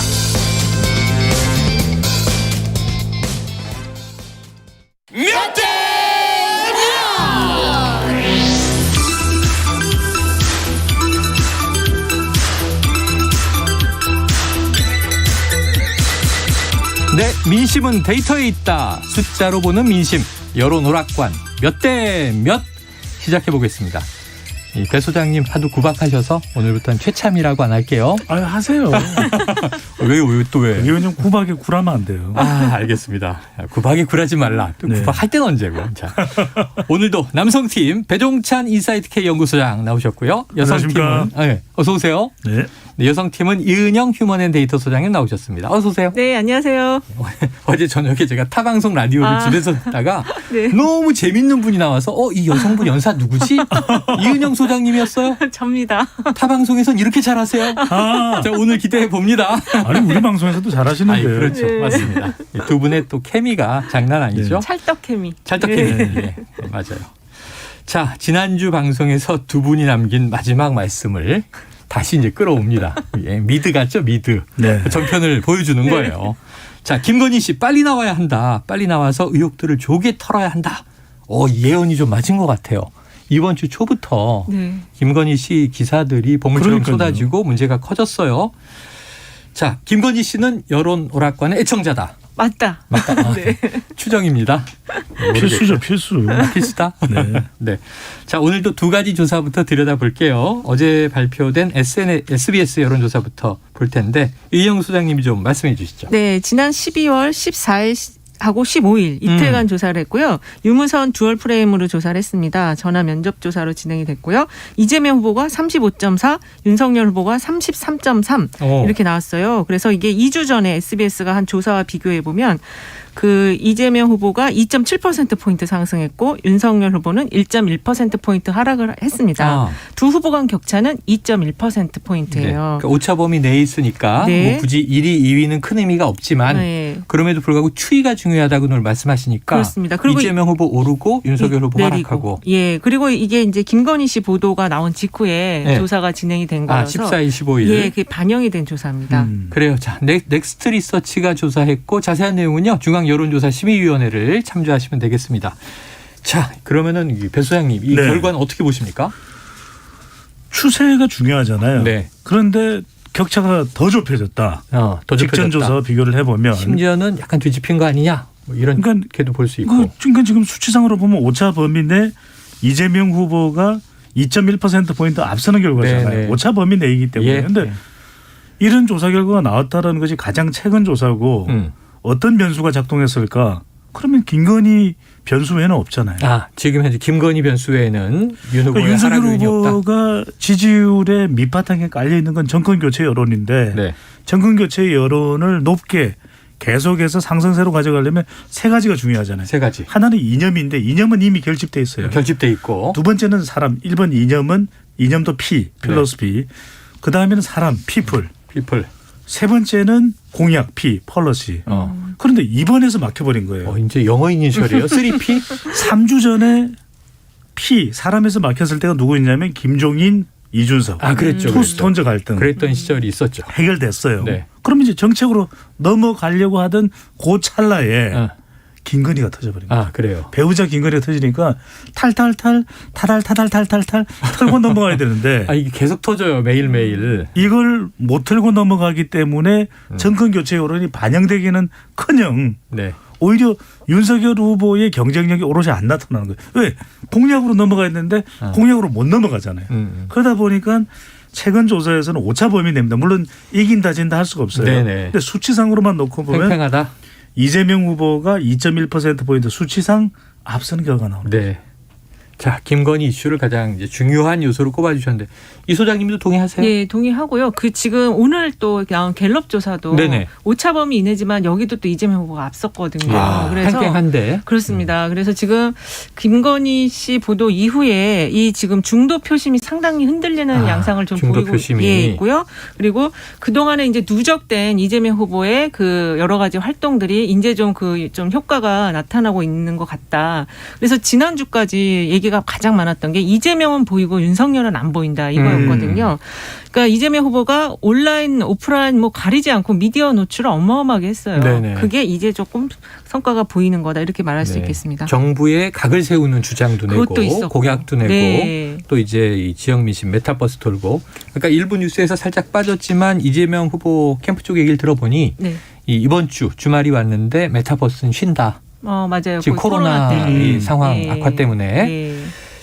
네, 민심은 데이터에 있다. 숫자로 보는 민심. 여론 오락관 몇 대 몇 시작해 보겠습니다. 배 소장님 하도 구박하셔서 오늘부터는 최참이라고 안 할게요. 하세요. 왜요? 또 왜? 이건 구박에 굴하면 안 돼요. 알겠습니다. 구박에 굴하지 말라. 또 구박할 땐 언제고. 자, 오늘도 남성팀 배종찬 인사이트 K 연구소장 나오셨고요. 여성팀은 어서 오세요. 네. 네, 여성팀은 이은영 휴먼앤데이터 소장님 나오셨습니다. 어서 오세요. 네, 안녕하세요. 어제 저녁에 제가 타방송 라디오를 집에서 듣다가 네. 너무 재밌는 분이 나와서 이 여성분 연사 누구지? 이은영 소장님이었어요? 접니다. 타방송에선 이렇게 잘하세요? 자, 오늘 기대해 봅니다. 아니 우리 방송에서도 잘하시는데요. 그렇죠. 네. 맞습니다. 두 분의 또 케미가 장난 아니죠? 찰떡 케미. 찰떡 케미. 네, 맞아요. 자, 지난주 방송에서 두 분이 남긴 마지막 말씀을 다시 이제 끌어옵니다. 미드 같죠? 미드. 네. 전편을 보여주는 거예요. 자, 김건희 씨 빨리 나와야 한다. 빨리 나와서 의혹들을 조개 털어야 한다. 예언이 좀 맞은 것 같아요. 이번 주 초부터 네. 김건희 씨 기사들이 보물처럼 그러니까요. 쏟아지고 문제가 커졌어요. 자, 김건희 씨는 여론 오락관의 애청자다. 맞다. 네. 추정입니다. 필수죠, 필수. 필수다? 네. 네. 자, 오늘도 두 가지 조사부터 들여다볼게요. 어제 발표된 SBS 여론조사부터 볼 텐데 이영 소장님이 좀 말씀해 주시죠. 네, 지난 12월 14일 하고 15일 이틀간 조사를 했고요. 유무선 듀얼 프레임으로 조사를 했습니다. 전화 면접 조사로 진행이 됐고요. 이재명 후보가 35.4, 윤석열 후보가 33.3 이렇게 나왔어요. 그래서 이게 2주 전에 SBS가 한 조사와 비교해 보면 그 이재명 후보가 2.7%포인트 상승했고 윤석열 후보는 1.1%포인트 하락을 했습니다. 두 후보 간 격차는 2.1%포인트예요. 네. 그러니까 오차 범위 내에 있으니까 네. 뭐 굳이 1위, 2위는 큰 의미가 없지만 네. 그럼에도 불구하고 추이가 중요하다고 늘 말씀하시니까 그렇습니다. 그리고 이재명 후보 오르고 윤석열 후보 내리고. 하락하고. 예. 그리고 이게 이제 김건희 씨 보도가 나온 직후에 네. 조사가 진행이 된 거여서 14일, 15일. 예, 그게 반영이 된 조사입니다. 그래요. 자, 넥스트 리서치가 조사했고 자세한 내용은요. 중앙 여론조사 심의위원회를 참조하시면 되겠습니다. 자, 그러면은 배 소장님 이 네. 결과는 어떻게 보십니까? 추세가 중요하잖아요. 네. 그런데 격차가 더 좁혀졌다. 더 직전 좁혀졌다. 조사와 비교를 해보면 심지어는 약간 뒤집힌 거 아니냐? 뭐 이렇게도 볼 수 있고. 그러니까 지금 수치상으로 보면 오차 범위 내 이재명 후보가 2.1%포인트 앞서는 결과잖아요. 네, 네. 오차 범위 내이기 때문에. 그런데 예. 이런 조사 결과가 나왔다는 것이 가장 최근 조사고 어떤 변수가 작동했을까? 그러면 김건희 변수 외에는 없잖아요. 지금 현재 김건희 변수 외에는 윤 후보의 윤석열 하락 요인이 없다. 후보가 지지율의 밑바탕에 깔려 있는 건 정권 교체 여론인데 네. 정권 교체 여론을 높게 계속해서 상승세로 가져가려면 세 가지가 중요하잖아요. 세 가지. 하나는 이념인데 이념은 이미 결집돼 있어요. 결집돼 있고. 두 번째는 사람. 1번 이념은 이념도 P, 필로스피. 그 다음에는 사람, people. 세 번째는 공약, P, policy. 그런데 이번에서 막혀버린 거예요. 이제 영어 이니셜이에요? 3P? 3주 전에 P, 사람에서 막혔을 때가 누구였냐면 김종인, 이준석. 그랬죠. 투스톤즈 갈등. 그랬던 시절이 있었죠. 해결됐어요. 네. 그럼 이제 정책으로 넘어가려고 하던 그 찰나에 김건희가 터져버린 거예요. 그래요. 배우자 김건희가 터지니까 탈탈탈 털고 넘어가야 되는데 이게 계속 터져요. 매일매일. 이걸 못 털고 넘어가기 때문에 정권 교체 여론이 반영되기는 커녕 오히려 윤석열 후보의 경쟁력이 오롯이 안 나타나는 거예요. 왜? 공약으로 넘어가야 되는데 공약으로 못 넘어가잖아요. 그러다 보니까 최근 조사에서는 오차 범위 내입니다. 물론 이긴다 진다 할 수가 없어요. 그런데 수치상으로만 놓고 보면 팽팽하다. 이재명 후보가 2.1%포인트 수치상 앞서는 결과가 나옵니다. 네. 자, 김건희 이슈를 가장 이제 중요한 요소로 꼽아주셨는데 이 소장님도 동의하세요? 네, 동의하고요. 그 지금 오늘 또 나온 갤럽 조사도 네네. 오차 범위 이내지만 여기도 또 이재명 후보가 앞섰거든요. 그래서 팽팽한데. 그렇습니다. 그래서 지금 김건희 씨 보도 이후에 이 지금 중도 표심이 상당히 흔들리는 양상을 좀 중도 보이고 표심이. 있고요. 그리고 그 동안에 이제 누적된 이재명 후보의 그 여러 가지 활동들이 이제 좀 좀 효과가 나타나고 있는 것 같다. 그래서 지난주까지 얘기가 가장 많았던 게 이재명은 보이고 윤석열은 안 보인다 이거였거든요. 그러니까 이재명 후보가 온라인, 오프라인 뭐 가리지 않고 미디어 노출을 어마어마하게 했어요. 네네. 그게 이제 조금 성과가 보이는 거다 이렇게 말할 수 있겠습니다. 정부의 각을 세우는 주장도 내고 그것도 있었고. 공약도 내고 네. 또 이제 이 지역 민심 메타버스 돌고 그러니까 일부 뉴스에서 살짝 빠졌지만 이재명 후보 캠프 쪽 얘기를 들어보니 이번 주 주말이 왔는데 메타버스는 쉰다. 맞아요. 지금 코로나 이 상황 악화 때문에.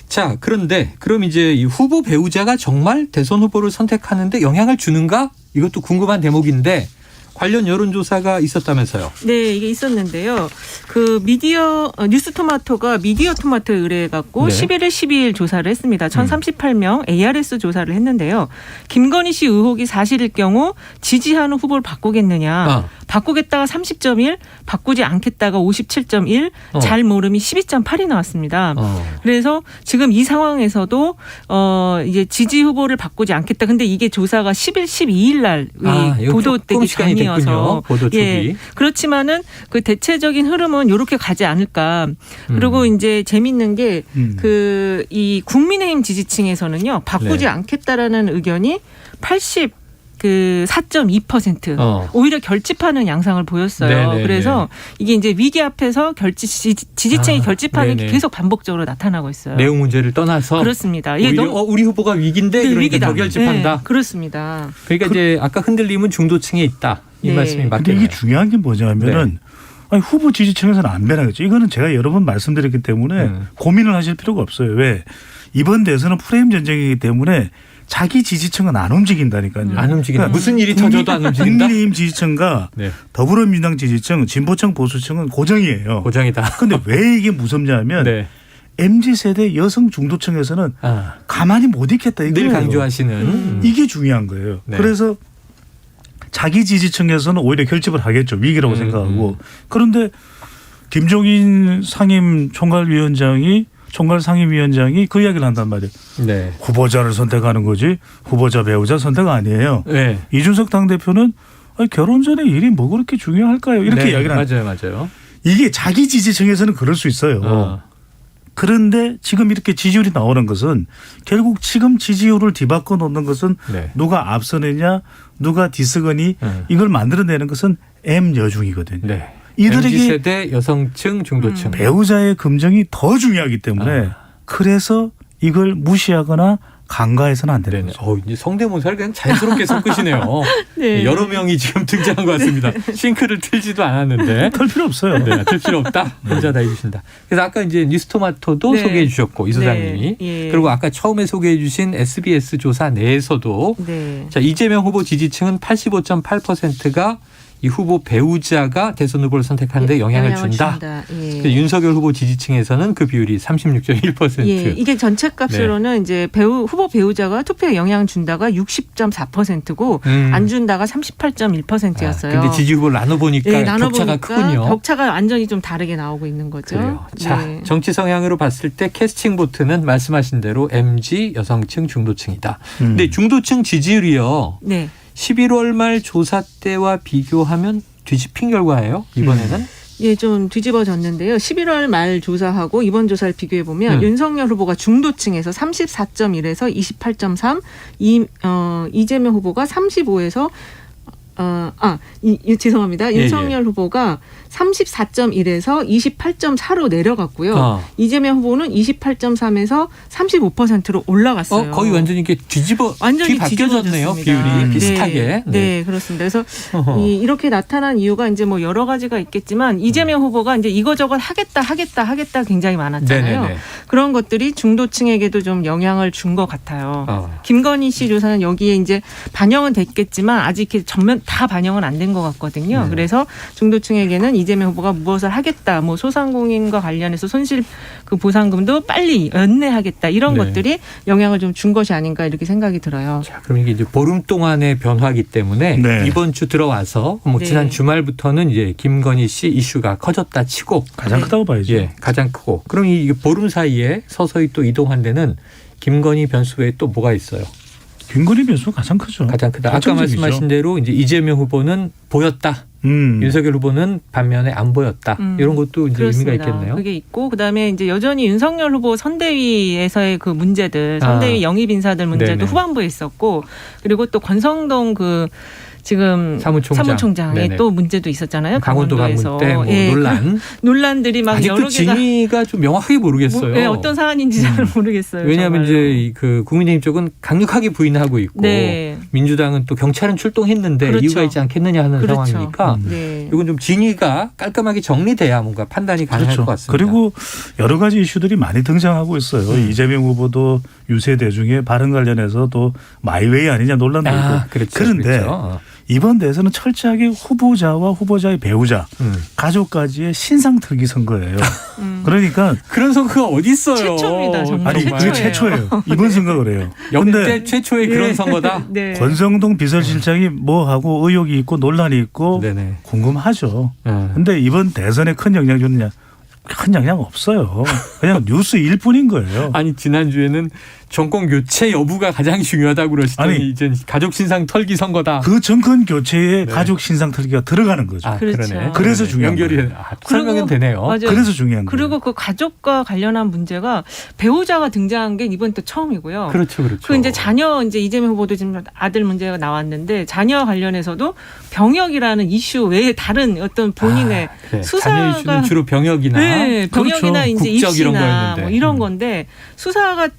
자, 그런데 그럼 이제 이 후보 배우자가 정말 대선 후보를 선택하는데 영향을 주는가? 이것도 궁금한 대목인데 관련 여론조사가 있었다면서요? 네, 이게 있었는데요. 그 뉴스토마토가 미디어 토마토에 의뢰해갖고 11일, 12일 조사를 했습니다. 1038명 ARS 조사를 했는데요. 김건희 씨 의혹이 사실일 경우 지지하는 후보를 바꾸겠느냐. 바꾸겠다가 30.1, 바꾸지 않겠다가 57.1, 잘 모름이 12.8이 나왔습니다. 그래서 지금 이 상황에서도 이제 지지 후보를 바꾸지 않겠다. 근데 이게 조사가 10일, 12일 날 보도되기 전이어서 그렇지만은 그 대체적인 흐름은 이렇게 가지 않을까. 그리고 이제 재밌는 게 이 국민의힘 지지층에서는요 바꾸지 않겠다라는 의견이 그 4.2% 오히려 결집하는 양상을 보였어요. 네네네. 그래서 이게 이제 위기 앞에서 지지층이 결집하는 게 네네. 계속 반복적으로 나타나고 있어요. 내용 문제를 떠나서 그렇습니다. 오히려 우리 후보가 위기인데 네, 그러니까 위기다. 더 결집한다. 네, 그렇습니다. 그러니까 이제 아까 흔들림은 중도층에 있다. 이 네. 말씀이 근데 맞겠네요. 이게 중요한 게 뭐냐면은 아니, 후보 지지층에서는 안 변하겠죠. 이거는 제가 여러 번 말씀드렸기 때문에 고민을 하실 필요가 없어요. 왜? 이번 대선은 프레임 전쟁이기 때문에 자기 지지층은 안 움직인다니까요. 안 움직인다. 무슨 일이 터져도 안 움직인다. 국민의힘 지지층과 더불어민주당 지지층, 진보층, 보수층은 고정이에요. 고정이다. 그런데 왜 이게 무섭냐면 MZ세대 여성 중도층에서는 가만히 못 있겠다. 늘 강조하시는. 이게 중요한 거예요. 네. 그래서 자기 지지층에서는 오히려 결집을 하겠죠. 위기라고 생각하고. 그런데 김종인 총괄상임위원장이 그 이야기를 한단 말이에요. 네. 후보자를 선택하는 거지 후보자 배우자 선택 아니에요. 네. 이준석 당대표는 결혼 전에 일이 뭐 그렇게 중요할까요? 이렇게 네. 이야기를 하는 맞아요. 이게 자기 지지층에서는 그럴 수 있어요. 그런데 지금 이렇게 지지율이 나오는 것은 결국 지금 지지율을 뒤바꿔 놓는 것은 누가 앞서느냐 누가 뒤서거니 이걸 만들어내는 것은 M 여중이거든요. 이들에게 MZ세대 여성층 중도층 배우자의 금정이 더 중요하기 때문에 그래서 이걸 무시하거나 간과해서는 안 되는 거죠. 이제 성대모사를 그냥 자연스럽게 섞으시네요. 네. 여러 명이 지금 등장한 것 같습니다. 싱크를 틀지도 않았는데. 털 필요 없어요. 네, 틀 필요 없다. 혼자 다 해주신다. 그래서 아까 이제 뉴스토마토도 소개해 주셨고 이 소장님이. 그리고 아까 처음에 소개해 주신 SBS 조사 내에서도 자, 이재명 후보 지지층은 85.8%가 이 후보 배우자가 대선 후보를 선택하는데 영향을 준다. 윤석열 후보 지지층에서는 그 비율이 36.1%. 이게 전체 값으로는 이제 후보 배우자가 투표에 영향을 준다가 60.4%고 안 준다가 38.1%였어요. 근데 지지 후보를 나눠보니까 격차가 크군요. 격차가 완전히 좀 다르게 나오고 있는 거죠. 그래요. 자, 정치 성향으로 봤을 때 캐스팅 보트는 말씀하신 대로 MZ 여성층 중도층이다. 근데 중도층 지지율이요. 11월 말 조사 때와 비교하면 뒤집힌 결과예요. 이번에는. 좀 뒤집어졌는데요. 11월 말 조사하고 이번 조사를 비교해 보면 윤석열 후보가 중도층에서 34.1에서 28.3, 이재명 후보가 35에서 죄송합니다. 윤석열 후보가 34.1에서 28.4로 내려갔고요. 이재명 후보는 28.3에서 35%로 올라갔어요. 거의 완전히 이게 완전히 바뀌어졌네요. 비율이 비슷하게. 네, 그렇습니다. 그래서 이렇게 나타난 이유가 이제 뭐 여러 가지가 있겠지만 이재명 후보가 이제 이거저거 하겠다 굉장히 많았잖아요. 그런 것들이 중도층에게도 좀 영향을 준 것 같아요. 김건희 씨 조사는 여기에 이제 반영은 됐겠지만 아직 이렇게 전면 다 반영은 안 된 것 같거든요. 그래서 중도층에게는 이재명 후보가 무엇을 하겠다, 뭐 소상공인과 관련해서 손실 그 보상금도 빨리 연내하겠다 이런 것들이 영향을 좀 준 것이 아닌가 이렇게 생각이 들어요. 자, 그럼 이게 이제 보름 동안의 변화이기 때문에 이번 주 들어와서 지난 주말부터는 이제 김건희 씨 이슈가 커졌다 치고 가장 크다고 봐야죠. 가장 크고 그럼 이 보름 사이에 서서히 또 이동한 데는 김건희 변수 외에 또 뭐가 있어요? 김건희 변수가 가장 크죠. 가장 크다. 아까 말씀하신 대로 이제 이재명 후보는 보였다. 윤석열 후보는 반면에 안 보였다. 이런 것도 이제 그렇습니다. 의미가 있겠네요. 그게 있고 그다음에 이제 여전히 윤석열 후보 선대위에서의 그 문제들, 선대위 영입 인사들 문제도 후반부에 있었고 그리고 또 권성동 그 지금 사무총장의 또 문제도 있었잖아요. 강원도 방문 때 논란들이 막 아직도 여러 개가 진위가 좀 명확하게 모르겠어요. 어떤 사안인지 잘 모르겠어요. 왜냐하면 이제 그 국민의힘 쪽은 강력하게 부인하고 있고 민주당은 또 경찰은 출동했는데 이유가 있지 않겠느냐 하는 상황이니까 이건 좀 진위가 깔끔하게 정리돼야 뭔가 판단이 가능할 것 같습니다. 그리고 여러 가지 이슈들이 많이 등장하고 있어요. 이재명 후보도 유세대 중에 발언 관련해서 또 마이웨이 아니냐 논란도 있고. 그런데 이번 대선은 철저하게 후보자와 후보자의 배우자, 가족까지의 신상특위 선거예요. 그러니까 그런 선거가 어디 있어요? 최초입니다. 정말. 아니 그게 최초예요. 이번 선거 그래요. 역대 최초의 그런 선거다. 권성동 비서실장이 뭐 하고 의혹이 있고 논란이 있고 궁금하죠. 그런데 이번 대선에 큰 영향 줬느냐? 큰 영향 없어요. 그냥 뉴스일 뿐인 거예요. 아니 지난주에는 정권 교체 여부가 가장 중요하다고 그러시더니 아니, 이제 가족 신상 털기 선거다. 그 정권 교체에 네. 가족 신상 털기가 들어가는 거죠. 아, 그렇죠. 그러네. 그래서 그러네. 중요한 연결이 거예요. 설명은 되네요. 맞아요. 그래서 중요한 거예요. 그리고 그 가족과 관련한 문제가 배우자가 등장한 게 이번 또 처음이고요. 그렇죠, 그렇죠. 그 이제 자녀 이제 이재명 후보도 지금 아들 문제가 나왔는데 자녀 관련해서도 병역이라는 이슈 외에 다른 어떤 본인의 그래. 수사가 자녀 이슈는 주로 병역이나 네, 병역이나 그렇죠. 이제 국적 이런 입시나 거였는데. 뭐 이런 건데 수사가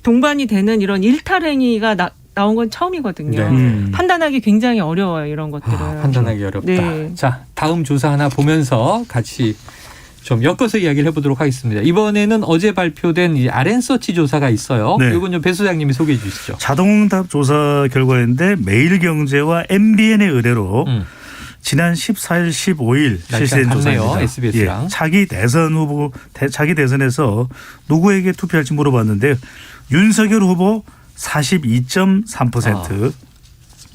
동반이 되는 이런 일탈 행위가 나온 건 처음이거든요. 네. 판단하기 굉장히 어려워요, 이런 것들은. 판단하기 어렵다. 네. 자, 다음 조사 하나 보면서 같이 좀 엮어서 이야기를 해보도록 하겠습니다. 이번에는 어제 발표된 이 RN서치 조사가 있어요. 네. 이건 좀 배 소장님이 소개해 주시죠. 자동응답 조사 결과인데 매일경제와 MBN의 의뢰로 지난 14일, 15일 실시된 조사입니다. SBS랑. 예, 자기 대선에서 누구에게 투표할지 물어봤는데 윤석열 후보 42.3%,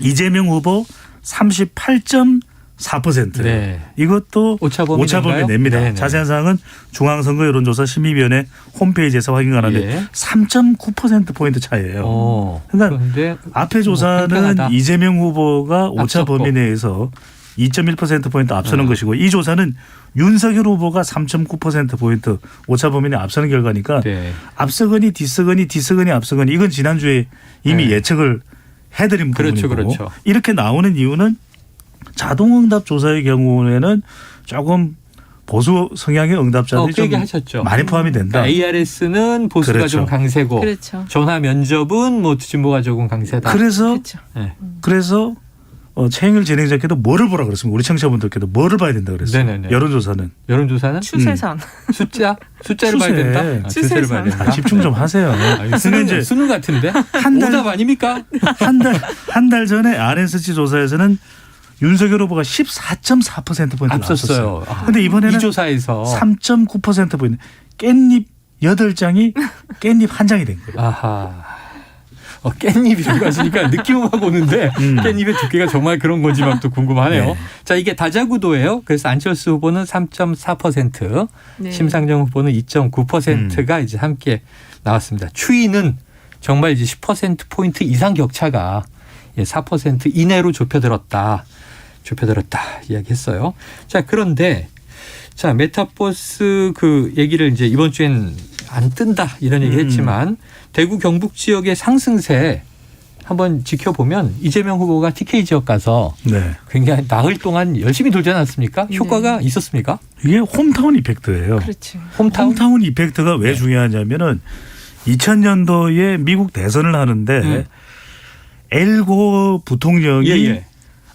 이재명 후보 38.4%. 네. 이것도 오차범위 냅니다. 네네. 자세한 사항은 중앙선거 여론조사 심의위원회 홈페이지에서 확인 가능한데 예. 3.9%포인트 차이예요. 그러니까 그런데 앞에 조사는 팽팽하다. 이재명 후보가 오차 앞섰고. 범위 내에서 2.1%포인트 앞서는 것이고 이 조사는 윤석열 후보가 3.9%포인트 오차 범위 내 앞서는 결과니까 네. 앞서거니 뒤서거니 앞서거니 이건 지난주에 이미 네. 예측을 해드린 그렇죠, 부분이고 그렇죠. 이렇게 나오는 이유는 자동응답 조사의 경우에는 조금 보수 성향의 응답자들이 그 얘기 좀 하셨죠. 많이 포함이 된다. 그러니까 ARS는 보수가 그렇죠. 좀 강세고 그렇죠. 전화 면접은 뭐 진보가 조금 강세다. 그래서 네. 최영일 진행자께도 뭐를 보라 그랬습니다. 우리 청취자분들께도 뭐를 봐야 된다 그랬어요. 네네네. 여론조사는. 추세선. 숫자를 추세. 봐야 된다. 추세를 봐야 된다. 집중 좀 하세요. 아니, 수능 같은데 오답 아닙니까? 한 달 전에 RN서치 조사에서는 윤석열 후보가 14.4%포인트 앞섰어요. 그런데 이번에는 이 조사에서 3.9%포인트 깻잎 8장이 깻잎 한 장이 된 거예요. 아하. 깻잎이라고 하시니까 느낌은 확 오는데 깻잎의 두께가 정말 그런 건지 막 또 궁금하네요. 네. 자, 이게 다자구도예요. 그래서 안철수 후보는 3.4%, 네. 심상정 후보는 2.9%가 이제 함께 나왔습니다. 추이는 정말 이제 10%포인트 이상 격차가 4% 이내로 좁혀들었다 이야기했어요. 자, 그런데 자, 메타버스 그 얘기를 이제 이번 주엔 안 뜬다 이런 얘기 했지만 대구 경북 지역의 상승세 한번 지켜보면 이재명 후보가 TK 지역 가서 네. 굉장히 나흘 동안 열심히 돌지 않았습니까? 효과가 있었습니까? 이게 홈타운 이펙트예요. 그렇죠. 홈타운 이펙트가 왜 중요하냐면은 2000년도에 미국 대선을 하는데 엘고 부통령이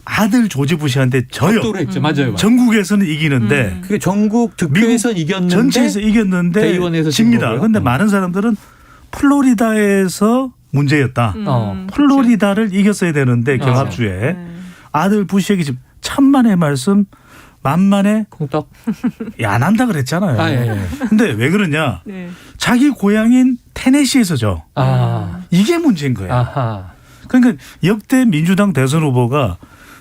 아들 조지 부시한테 져요. 압도를 했죠. 맞아요. 전국에서는 이기는데 그게 전국 득표에서 이겼는데 전체에서 이겼는데 대의원에서 집니다. 그런데 많은 사람들은 플로리다에서 문제였다. 플로리다를 이겼어야 되는데 경합주에 아들 부시에게 지금 천만의 말씀 만만의 콩떡 안 한다 그랬잖아요. 아, 예. 근데 왜 그러냐? 네. 자기 고향인 테네시에서죠. 이게 문제인 거예요. 아하. 그러니까 역대 민주당 대선 후보가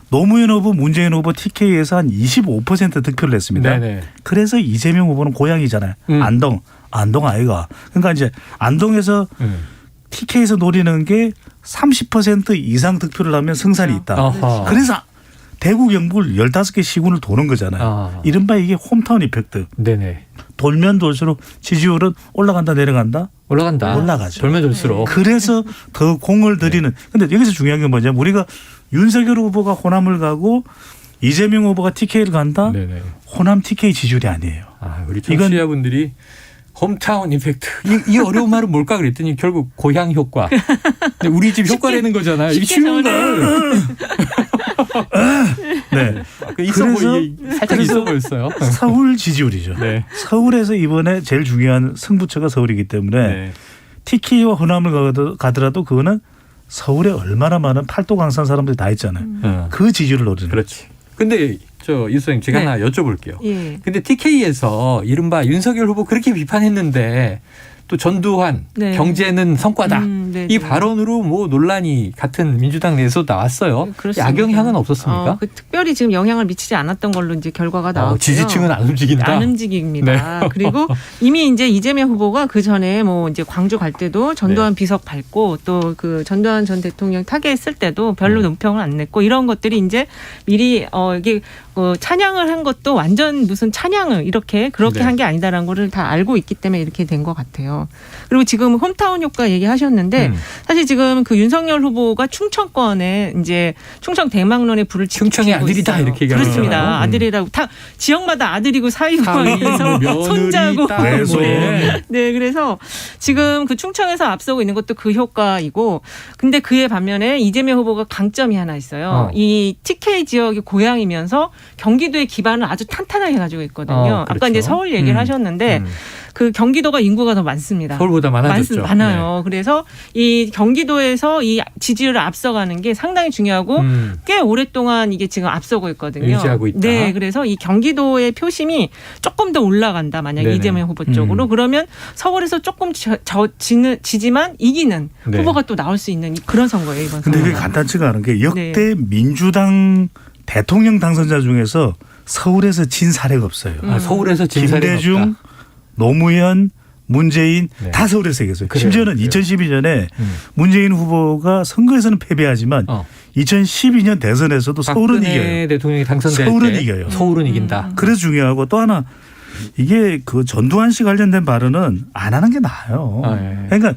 노무현 후보, 문재인 후보 TK에서 한 25% 득표를 했습니다. 네네. 그래서 이재명 후보는 고향이잖아요. 안동 아이가. 그러니까 이제 안동에서 TK에서 노리는 게 30% 이상 득표를 하면 승산이 있다. 아하. 그래서 대구 경북을 15개 시군을 도는 거잖아요. 이른바 이게 홈타운 이펙트. 네네. 돌면 돌수록 지지율은 올라간다 내려간다? 올라가죠. 돌면 돌수록. 그래서 더 공을 들이는. 근데 여기서 중요한 게 뭐냐면 우리가 윤석열 후보가 호남을 가고 이재명 후보가 TK를 간다? 네네. 호남 TK 지지율이 아니에요. 우리 청취자분들이 홈타운 이펙트. 이 어려운 말은 뭘까 그랬더니 결국 고향 효과. 근데 우리 집 효과라는 거잖아요. 이게 쉬운 걸. 네. 살짝 있어 보였어요. 서울 지지율이죠. 네. 서울에서 이번에 제일 중요한 승부처가 서울이기 때문에 TK와 호남을 가더라도 그거는 서울에 얼마나 많은 팔도 강산 사람들이 다 있잖아요. 그 지지율을 노리는. 그렇지. 근데 이 선생님 제가 하나 여쭤볼게요. 예. 근데 TK에서 이른바 윤석열 후보 그렇게 비판했는데 또 전두환 네. 경제는 성과다. 네, 이 네. 발언으로 뭐 논란이 같은 민주당 내에서 나왔어요. 그렇습니다. 악영향은 없었습니까? 특별히 지금 영향을 미치지 않았던 걸로 이제 결과가 나왔고요. 지지층은 안 움직인다. 안 움직입니다. 네. 그리고 이미 이제 이재명 후보가 그 전에 뭐 이제 광주 갈 때도 전두환 비석 밟고 또 그 전두환 전 대통령 타계했을 때도 별로 논평을 안 냈고 이런 것들이 이제 미리 이게 찬양을 한 것도 완전 무슨 찬양을 이렇게 그렇게 네. 한 게 아니다라는 거를 다 알고 있기 때문에 이렇게 된 것 같아요. 그리고 지금 홈타운 효과 얘기하셨는데 사실 지금 그 윤석열 후보가 충청권에 이제 충청 대망론에 불을 지피고 충청의 아들이다 있어요. 이렇게 얘기하는 그렇습니다. 거잖아요. 아들이라고 다 지역마다 아들이고 사위고 해서 며느리, 손자고 딸, 뭐. 네, 그래서 지금 그 충청에서 앞서고 있는 것도 그 효과이고, 근데 그에 반면에 이재명 후보가 강점이 하나 있어요. 이 TK 지역이 고향이면서 경기도의 기반을 아주 탄탄하게 가지고 있거든요. 그렇죠. 아까 이제 서울 얘기를 하셨는데 그 경기도가 인구가 더 많습니다. 서울보다 많아졌죠. 많아요. 그래서 이 경기도에서 이 지지율을 앞서가는 게 상당히 중요하고 꽤 오랫동안 이게 지금 앞서고 있거든요. 유지하고 있다. 네, 그래서 이 경기도의 표심이 조금 더 올라간다. 만약 네네. 이재명 후보 쪽으로 그러면 서울에서 조금 지지만 이기는 네. 후보가 또 나올 수 있는 그런 선거예요, 이번 선거. 근데 그게 간단치가 않은 게 역대 네. 민주당 대통령 당선자 중에서 서울에서 진 사례가 없어요. 서울에서 진 사례가 김대중, 없다. 노무현, 문재인 네. 다 서울에서 이겼어요. 그래요. 심지어는 2012년에 문재인 후보가 선거에서는 패배하지만 2012년 대선에서도 서울은 박근혜 이겨요. 대통령이 당선될 서울은 때 이겨요. 서울은 이긴다. 그래서 중요하고 또 하나 이게 그 전두환 씨 관련된 발언은 안 하는 게 나아요. 예. 그러니까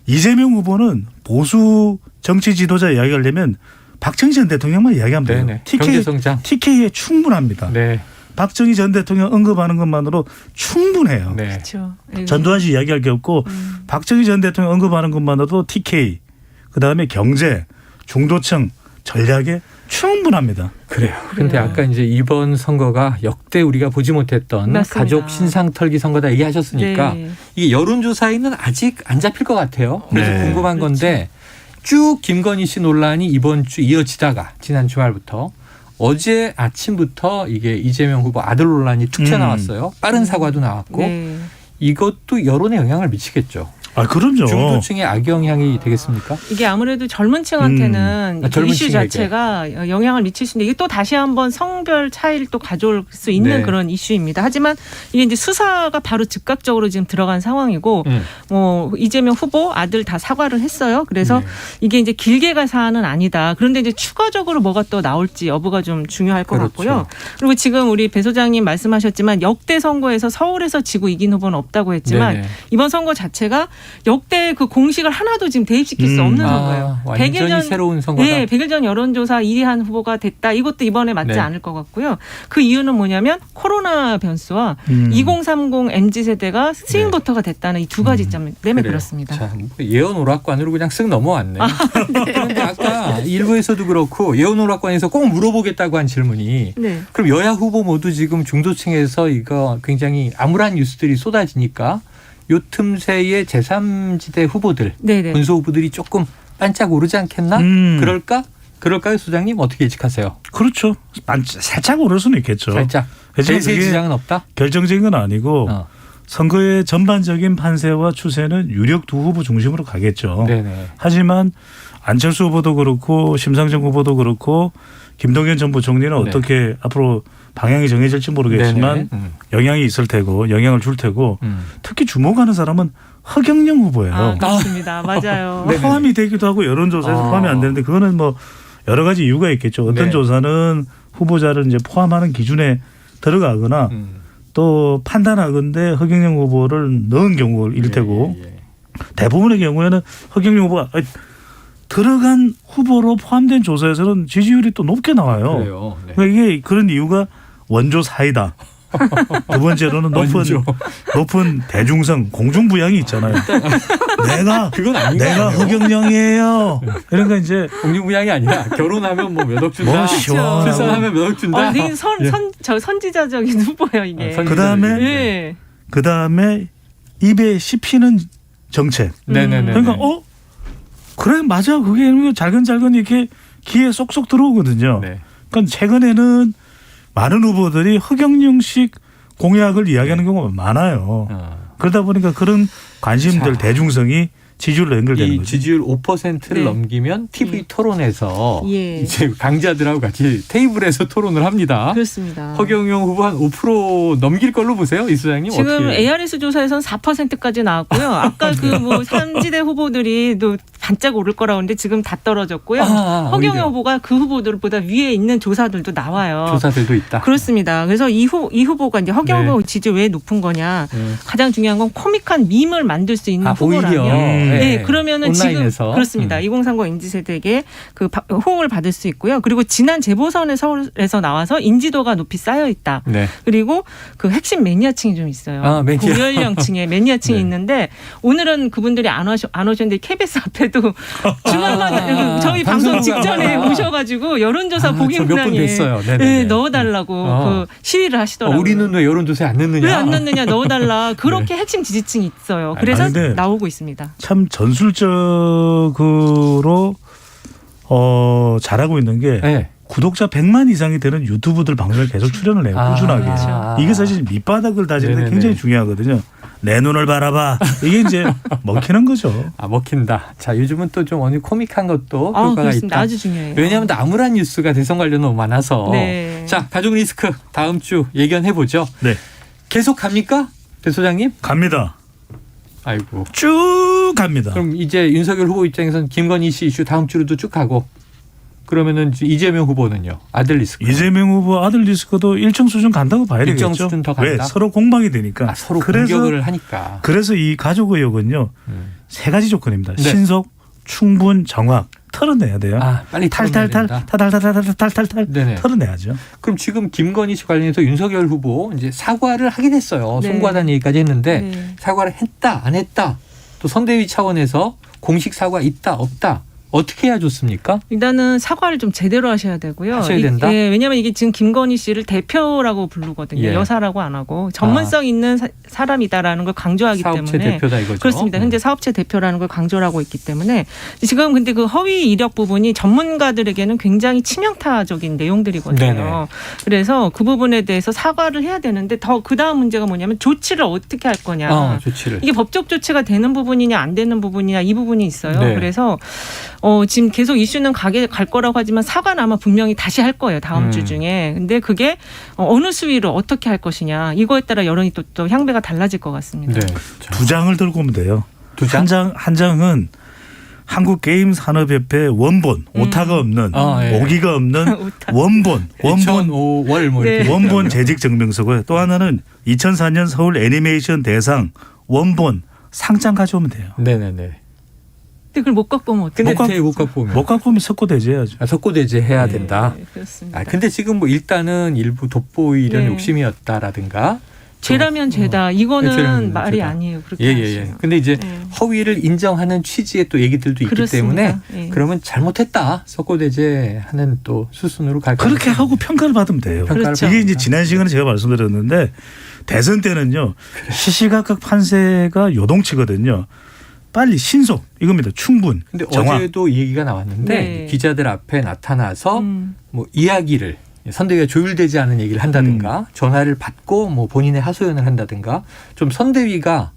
이재명 후보는 보수 정치 지도자 이야기하려면 박정희 전 대통령만 이야기하면 돼요. 네네. 경제성장. TK에 충분합니다. 네. 박정희 전 대통령 언급하는 것만으로 충분해요. 네. 그렇죠. 전두환 씨 이야기할 게 없고 박정희 전 대통령 언급하는 것만으로도 TK 그다음에 경제, 중도층, 전략에 충분합니다. 그래요. 그런데 아까 이제 이번 선거가 역대 우리가 보지 못했던 맞습니다. 가족 신상 털기 선거다 얘기하셨으니까 네. 이게 여론조사에는 아직 안 잡힐 것 같아요. 그래서 네. 궁금한 건데 쭉 김건희 씨 논란이 이번 주 이어지다가 지난 주말부터 어제 아침부터 이게 이재명 후보 아들 논란이 툭 튀어나왔어요. 빠른 사과도 나왔고 네. 이것도 여론에 영향을 미치겠죠. 아, 그럼요. 중도층의 악영향이 되겠습니까? 이게 아무래도 젊은 층한테는 젊은 이슈 층에게. 자체가 영향을 미칠 수 있는데 이게 또 다시 한번 성별 차이를 또 가져올 수 있는 네. 그런 이슈입니다. 하지만 이게 이제 수사가 바로 즉각적으로 지금 들어간 상황이고 뭐 이재명 후보 아들 다 사과를 했어요. 그래서 이게 이제 길게 갈 사안은 아니다. 그런데 이제 추가적으로 뭐가 또 나올지 여부가 좀 중요할 것 그렇죠. 같고요. 그리고 지금 우리 배 소장님 말씀하셨지만 역대 선거에서 서울에서 지고 이긴 후보는 없다고 했지만 네네. 이번 선거 자체가 역대 그 공식을 하나도 지금 대입시킬 수 없는 선거예요. 완전히 새로운 선거다. 네, 100일 전 여론조사 1위 한 후보가 됐다. 이것도 이번에 맞지 네. 않을 것 같고요. 그 이유는 뭐냐면 코로나 변수와 2030 MZ세대가 스윙보터가 됐다는 이 두 가지 점 때문에 그래요. 그렇습니다. 자, 예언 오락관으로 그냥 쓱 넘어왔네. 그런데 아까 일부에서도 그렇고 예언 오락관에서 꼭 물어보겠다고 한 질문이 네. 그럼 여야 후보 모두 지금 중도층에서 이거 굉장히 암울한 뉴스들이 쏟아지니까 요 틈새의 제3지대 후보들, 네네. 군소 후보들이 조금 반짝 오르지 않겠나? 그럴까요, 소장님? 어떻게 예측하세요? 그렇죠. 살짝 오를 수는 있겠죠. 살짝. 하지만 대세 그게 지장은 없다? 결정적인 건 아니고 선거의 전반적인 판세와 추세는 유력 두 후보 중심으로 가겠죠. 네네. 하지만 안철수 후보도 그렇고 심상정 후보도 그렇고 김동연 전 부총리는 어떻게 앞으로 방향이 정해질지 모르겠지만 영향이 있을 테고 영향을 줄 테고 특히 주목하는 사람은 허경영 후보예요. 그렇습니다. 맞아요. 포함이 되기도 하고 여론조사에서 포함이 안 되는데 그거는 뭐 여러 가지 이유가 있겠죠. 어떤 네. 조사는 후보자를 이제 포함하는 기준에 들어가거나 또 판단하건대 허경영 후보를 넣은 경우일 테고 대부분의 경우에는 허경영 후보가 들어간 후보로 포함된 조사에서는 지지율이 또 높게 나와요. 그래요. 네. 그러니까 이게 그런 이유가 원조 사이다. 두 번째로는 높은 대중성, 공중부양이 있잖아요. 내가 허경영이에요. 그러니까 이제 공중부양이 아니라 결혼하면 뭐 몇 억 준다. 뭐 시원하고. 출산하면 몇 억 준다. 되게 선지자적인 후보예요 이게. 그다음에 입에 씹히는 정책. 네네네. 그러니까 그래 맞아 그게 잘근잘근 이렇게 귀에 쏙쏙 들어오거든요. 그러니까 최근에는 많은 후보들이 허경영식 공약을 이야기하는 경우가 많아요. 그러다 보니까 그런 관심들 대중성이 지지율로 연결되는 이 거죠. 지지율 5%를 넘기면 TV 토론에서 예. 이제 강자들하고 같이 테이블에서 토론을 합니다. 그렇습니다. 허경영 후보 한 5% 넘길 걸로 보세요, 이 소장님. 지금 어떻게? ARS 조사에서는 4%까지 나왔고요. 아까 그 뭐 삼지대 후보들이 또 반짝 오를 거라고 하는데 지금 다 떨어졌고요. 허경영 오히려. 후보가 그 후보들보다 위에 있는 조사들도 나와요. 조사들도 있다. 그렇습니다. 그래서 이 후보가 이제 허경영 후보 지지 왜 높은 거냐. 가장 중요한 건 코믹한 밈을 만들 수 있는 후보라면. 오히려. 네, 그러면은 온라인에서. 지금 그렇습니다. 2030 MZ세대에게 그 호응을 받을 수 있고요. 그리고 지난 재보선에 서울에서 나와서 인지도가 높이 쌓여 있다. 네. 그리고 그 핵심 매니아층이 좀 있어요. 매니아. 고연령층의 매니아층이 네. 있는데 오늘은 그분들이 안 오셨는데 KBS 앞에도 주말마다 저희 방송 직전에 오셔가지고 여론조사 보기문란에 네, 넣어달라고 그 시위를 하시더라고요. 우리는 왜 여론조사에 안 넣느냐. 왜 안 넣느냐 넣어달라. 그렇게 핵심 지지층이 있어요. 그래서 나오고 있습니다. 참 전술적으로 잘하고 있는 게 구독자 100만 이상이 되는 유튜브들 방송에 계속 출연을 해요. 꾸준하게. 그렇죠. 이게 사실 밑바닥을 다지는데 굉장히 중요하거든요. 내 눈을 바라봐. 이게 이제 먹히는 거죠. 먹힌다. 자, 요즘은 또 좀 어느 코믹한 것도 효과가 그렇습니다. 있다. 아주 중요해요. 왜냐하면 나무란 뉴스가 대선 관련 너무 많아서. 네. 자, 가족 리스크 다음 주 예견해 보죠. 네. 계속 갑니까, 배 소장님? 갑니다. 아이고. 쭉 갑니다. 그럼 이제 윤석열 후보 입장에서는 김건희 씨 이슈 다음 주로도 쭉 가고. 그러면은 이재명 후보는요? 아들 리스크. 이재명 후보 아들 리스크도 일정 수준 간다고 봐야 되겠죠. 일정 수준 더 간다. 왜? 서로 공방이 되니까. 서로 공격을 하니까. 그래서 이 가족 의혹은요. 세 가지 조건입니다. 네. 신속, 충분, 정확. 털어내야 돼요. 빨리 탈탈탈 털어내야죠. 그럼 지금 김건희 씨 관련해서 윤석열 후보 이제 사과를 하긴 했어요. 네. 송구하다는 얘기까지 했는데 네. 사과를 했다 안 했다. 또 선대위 차원에서 공식 사과 있다 없다. 어떻게 해야 좋습니까? 일단은 사과를 좀 제대로 하셔야 되고요. 하셔야 된다? 왜냐하면 이게 지금 김건희 씨를 대표라고 부르거든요. 예. 여사라고 안 하고 전문성 있는 사람이다라는 걸 강조하기 사업체 때문에. 대표다 이거죠. 그렇습니다. 현재 사업체 대표라는 걸 강조를 하고 있기 때문에 지금 근데 그 허위 이력 부분이 전문가들에게는 굉장히 치명타적인 내용들이거든요. 네네. 그래서 그 부분에 대해서 사과를 해야 되는데 더 그다음 문제가 뭐냐면 조치를 어떻게 할 거냐. 조치를. 이게 법적 조치가 되는 부분이냐 안 되는 부분이냐 이 부분이 있어요. 네. 그래서 지금 계속 이슈는 갈 거라고 하지만 사과는 아마 분명히 다시 할 거예요. 다음 주 중에. 근데 그게 어느 수위로 어떻게 할 것이냐. 이거에 따라 여론이 또 향배가 달라질 것 같습니다. 네. 두 장을 들고 오면 돼요. 두 장? 한 장은 한국게임산업협회 원본, 오타가 없는, 오기가 없는 원본 뭐 이렇게 원본 재직 증명서고요. 또 하나는 2004년 서울 애니메이션 대상 원본 상장 가져오면 돼요. 네네네. 근데 그걸 못 갖고 오면 어떻게 못 갖고 오면. 못 갖고 오면 석고대죄해야죠. 석고대죄 해야 된다. 그렇습니다. 근데 지금 뭐 일단은 일부 돋보이려는 네. 욕심이었다라든가. 죄라면 죄다. 이거는 죄라면 말이 죄다. 아니에요. 그렇게 예. 근데 이제 허위를 인정하는 취지의 또 얘기들도 있기 그렇습니다. 때문에 그러면 잘못했다. 석고대죄 하는 또 수순으로 갈 그렇게 가능성이 하고 평가를 받으면 돼요. 그렇죠. 이게 이제 지난 시간에 제가 말씀드렸는데 대선 때는요. 시시각각 판세가 요동치거든요. 빨리 신속 이겁니다. 충분. 근데 정확. 어제도 이 얘기가 나왔는데 네. 기자들 앞에 나타나서 뭐 이야기를 선대위가 조율되지 않은 얘기를 한다든가 전화를 받고 뭐 본인의 하소연을 한다든가 좀 선대위가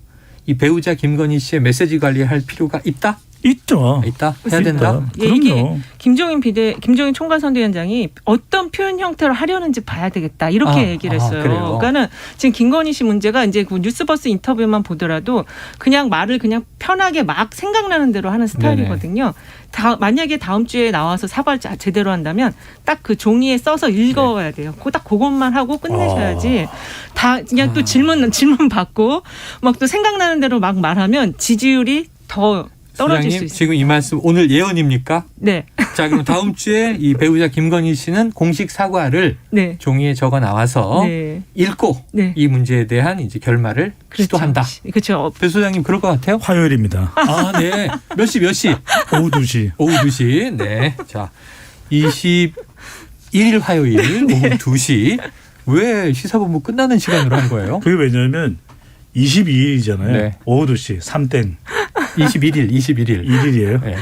이 배우자 김건희 씨의 메시지 관리할 필요가 있다? 있죠. 있다? 해야 된다? 예, 이게 김종인 총괄선대위원장이 어떤 표현 형태로 하려는지 봐야 되겠다 이렇게 얘기를 했어요. 그래요? 그러니까는 지금 김건희 씨 문제가 이제 그 뉴스버스 인터뷰만 보더라도 그냥 말을 그냥 편하게 막 생각나는 대로 하는 스타일이거든요. 만약에 다음 주에 나와서 사과를 제대로 한다면 딱 그 종이에 써서 읽어야 돼요. 딱 그것만 하고 끝내셔야지. 다 그냥 또 질문 받고 막 또 생각나는 대로 막 말하면 지지율이 더 떨어질 수 있어요. 지금 이 말씀 오늘 예언입니까? 네. 자, 그럼 다음 주에 이 배우자 김건희 씨는 공식 사과를 네. 종이에 적어 나와서 네. 읽고 이 문제에 대한 이제 결말을 시도한다. 그렇죠. 배 소장님 그럴 것 같아요? 화요일입니다. 네. 몇 시? 오후 2시. 오후 2시. 네. 자, 21일 화요일 오후 2시. 왜 시사본부 끝나는 시간으로 한 거예요? 그게 왜냐하면 22일이잖아요. 네. 오후 2시 3땡. 21일. 1일이에요. 네.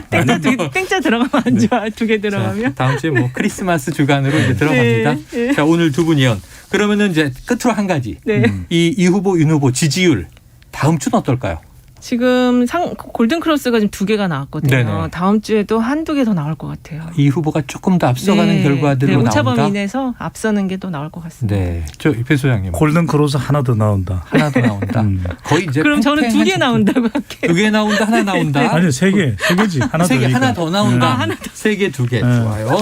땡자 들어가면 안 좋아. 두 개 들어가면. 자, 다음 주에 뭐 크리스마스 주간으로 이제 들어갑니다. 네. 자, 오늘 두 분 예언. 그러면은 이제 끝으로 한 가지. 네. 이 후보, 윤 후보 지지율 다음 주는 어떨까요? 지금 골든 크로스가 지금 2개가 나왔거든요. 네네. 다음 주에도 한두 개 더 나올 것 같아요. 이 후보가 조금 더 앞서가는 결과들로 나온다. 오차범위 내에서 앞서는 게 또 나올 것 같습니다. 네, 저 배 소장님. 골든 크로스 하나 더 나온다. 하나 더 나온다. 거의 이제 그럼 저는 2개 나온다고 할게요. 2개 나온다, 하나 나온다. 아니요, 3개지. 하나 더. 3개, 하나 더 나온다. 3개, 2개. 좋아요.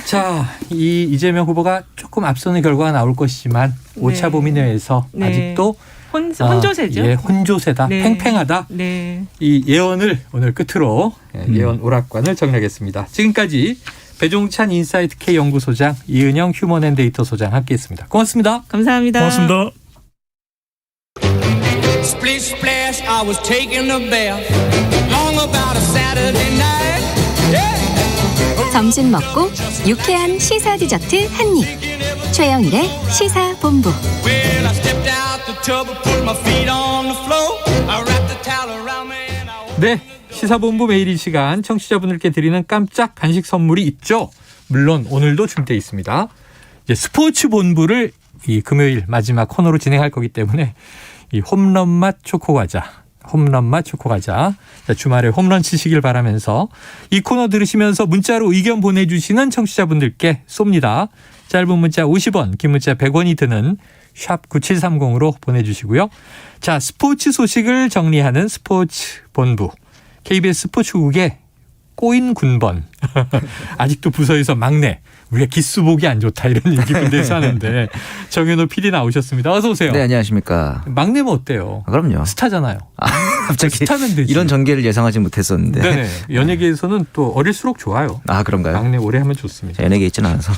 자, 이 이재명 후보가 조금 앞서는 결과가 나올 것이지만 오차 범위 내에서 아직도 혼조세죠. 예, 혼조세다. 네. 팽팽하다. 네. 이 예언을 오늘 끝으로 예언 오락관을 정리하겠습니다. 지금까지 배종찬 인사이트 K 연구소장, 이은영 휴먼앤데이터 소장 함께했습니다. 고맙습니다. 감사합니다. 고맙습니다. Splish splash, I was taking a bath. Long about a Saturday night. Yeah. 점심 먹고 유쾌한 시사 디저트 한 입. 최영일의 시사본부. Well, I stepped out the tub and put my feet on the floor. I wrapped the towel around me and I... 네, 시사본부 매일 이 시간 청취자분들께 드리는 깜짝 간식 선물이 있죠. 물론 오늘도 준비되어 있습니다. 이제 스포츠 본부를 이 금요일 마지막 코너로 진행할 거기 때문에 이 홈런 맛 초코 과자. 자, 주말에 홈런 치시길 바라면서 이 코너 들으시면서 문자로 의견 보내주시는 청취자분들께 쏩니다. 짧은 문자 50원, 긴 문자 100원이 드는 샵 9730으로 보내주시고요. 자, 스포츠 소식을 정리하는 스포츠 본부. KBS 스포츠국의 꼬인 군번. 아직도 부서에서 막내. 우리가 기수복이 안 좋다 이런 얘기 군대에서 하는데 정현호 PD 나오셨습니다. 어서 오세요. 네, 안녕하십니까. 막내면 어때요? 그럼요. 스타잖아요. 갑자기 스타면 되지. 이런 전개를 예상하지 못했었는데. 네네. 연예계에서는 또 어릴수록 좋아요. 아, 그런가요? 막내 오래 하면 좋습니다. 연예계에 있지는 않아서.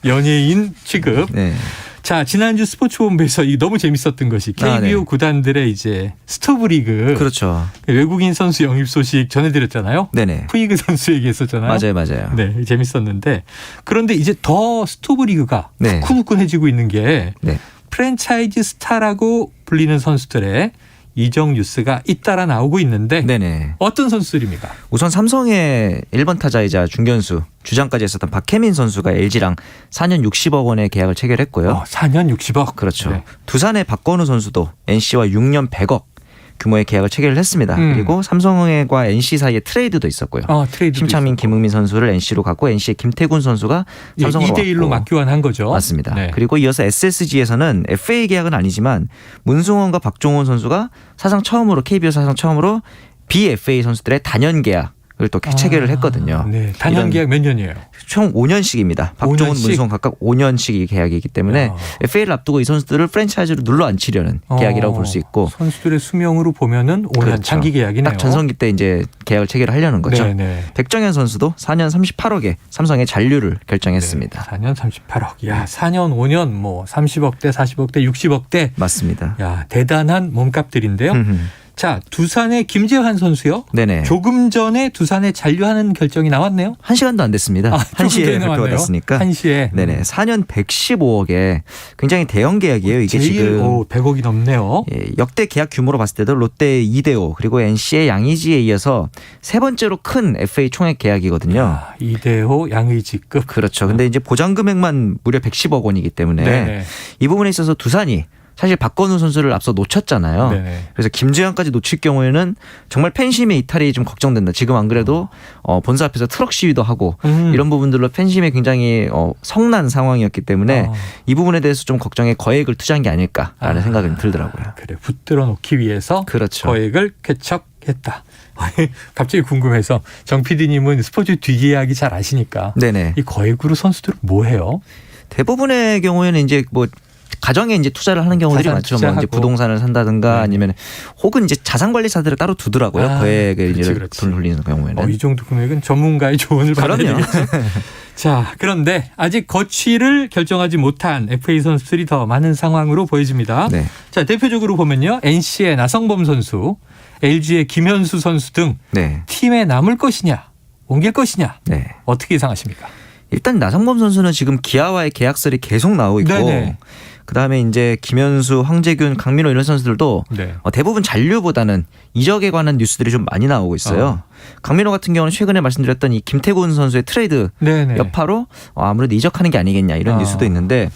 연예인 취급. 네. 자, 지난주 스포츠본부에서 너무 재밌었던 것이 KBO 네. 구단들의 이제 스토브리그. 그렇죠. 외국인 선수 영입 소식 전해드렸잖아요. 네네. 푸이그 선수 얘기했었잖아요. 맞아요. 네, 재밌었는데 그런데 이제 더 스토브리그가 네. 후끈후끈해지고 있는 게 네. 프랜차이즈 스타라고 불리는 선수들의 이적 뉴스가 잇따라 나오고 있는데 네네. 어떤 선수들입니까? 우선 삼성의 1번 타자이자 중견수 주장까지 했었던 박혜민 선수가 LG랑 4년 60억 원의 계약을 체결했고요. 4년 60억. 그렇죠. 네. 두산의 박건우 선수도 NC와 6년 100억 규모의 계약을 체결을 했습니다. 그리고 삼성과 NC 사이에 트레이드도 있었고요. 트레이드도 심창민, 있었고. 김흥민 선수를 NC로 갔고 NC의 김태군 선수가 삼성으로 2대1로 왔고. 맞교환한 거죠. 맞습니다. 네. 그리고 이어서 SSG에서는 FA 계약은 아니지만 문승원과 박종원 선수가 KBO 사상 처음으로 BFA 선수들의 단연 계약을 또 체결을 했거든요. 네. 단연 계약 몇 년이에요? 총 5년씩입니다. 박종원, 5년씩? 문승원 각각 5년씩이 계약이기 때문에 FA를 앞두고 이 선수들을 프랜차이즈로 눌러 앉히려는 계약이라고 볼 수 있고 선수들의 수명으로 보면은 5년 그렇죠. 장기 계약이네요. 딱 전성기 때 이제 계약을 체결하려는 거죠. 네네. 백정현 선수도 4년 38억에 삼성의 잔류를 결정했습니다. 4년 38억. 야, 4년 5년 뭐 30억대, 40억대, 60억대. 맞습니다. 야, 대단한 몸값들인데요. 자, 두산의 김재환 선수요. 네네. 조금 전에 두산에 잔류하는 결정이 나왔네요. 1시간도 안 됐습니다. 1시에 발표가 됐으니까. 1시에. 네네. 4년 115억에 굉장히 대형 계약이에요. 이게 제일, 지금 100억이 넘네요. 예, 역대 계약 규모로 봤을 때도 롯데의 이대호 그리고 NC의 양의지에 이어서 세 번째로 큰 FA 총액 계약이거든요. 이대호, 양의지급. 그렇죠. 근데 이제 보장 금액만 무려 110억 원이기 때문에 네네. 이 부분에 있어서 두산이 사실 박건우 선수를 앞서 놓쳤잖아요. 네네. 그래서 김재환까지 놓칠 경우에는 정말 팬심의 이탈이 좀 걱정된다. 지금 안 그래도 본사 앞에서 트럭 시위도 하고 이런 부분들로 팬심에 굉장히 성난 상황이었기 때문에 이 부분에 대해서 좀 걱정에 거액을 투자한 게 아닐까라는 생각이 들더라고요. 그래, 붙들어 놓기 위해서 그렇죠. 거액을 쾌척했다. 갑자기 궁금해서 정 PD님은 스포츠 뒷이야기 잘 아시니까 네네. 이 거액으로 선수들은 뭐 해요? 대부분의 경우에는 이제 뭐 가정에 이제 투자를 하는 경우들이 자산 많죠. 뭐 투자하고. 이제 부동산을 산다든가 아니면 혹은 이제 자산 관리사들을 따로 두더라고요. 거액을 이제 돈을 돌리는 경우에는. 이 정도 금액은 전문가의 조언을 받아야 그럼요. 되겠죠. 자, 그런데 아직 거취를 결정하지 못한 FA 선수들이 더 많은 상황으로 보여집니다. 네. 자, 대표적으로 보면요. NC의 나성범 선수, LG의 김현수 선수 등 네. 팀에 남을 것이냐, 옮길 것이냐. 네. 어떻게 예상하십니까? 일단 나성범 선수는 지금 기아와의 계약설이 계속 나오고 있고 네네. 그다음에 이제 김현수, 황재균, 강민호 이런 선수들도 네. 대부분 잔류보다는 이적에 관한 뉴스들이 좀 많이 나오고 있어요. 강민호 같은 경우는 최근에 말씀드렸던 이 김태군 선수의 트레이드 네네. 여파로 아무래도 이적하는 게 아니겠냐 이런 뉴스도 있는데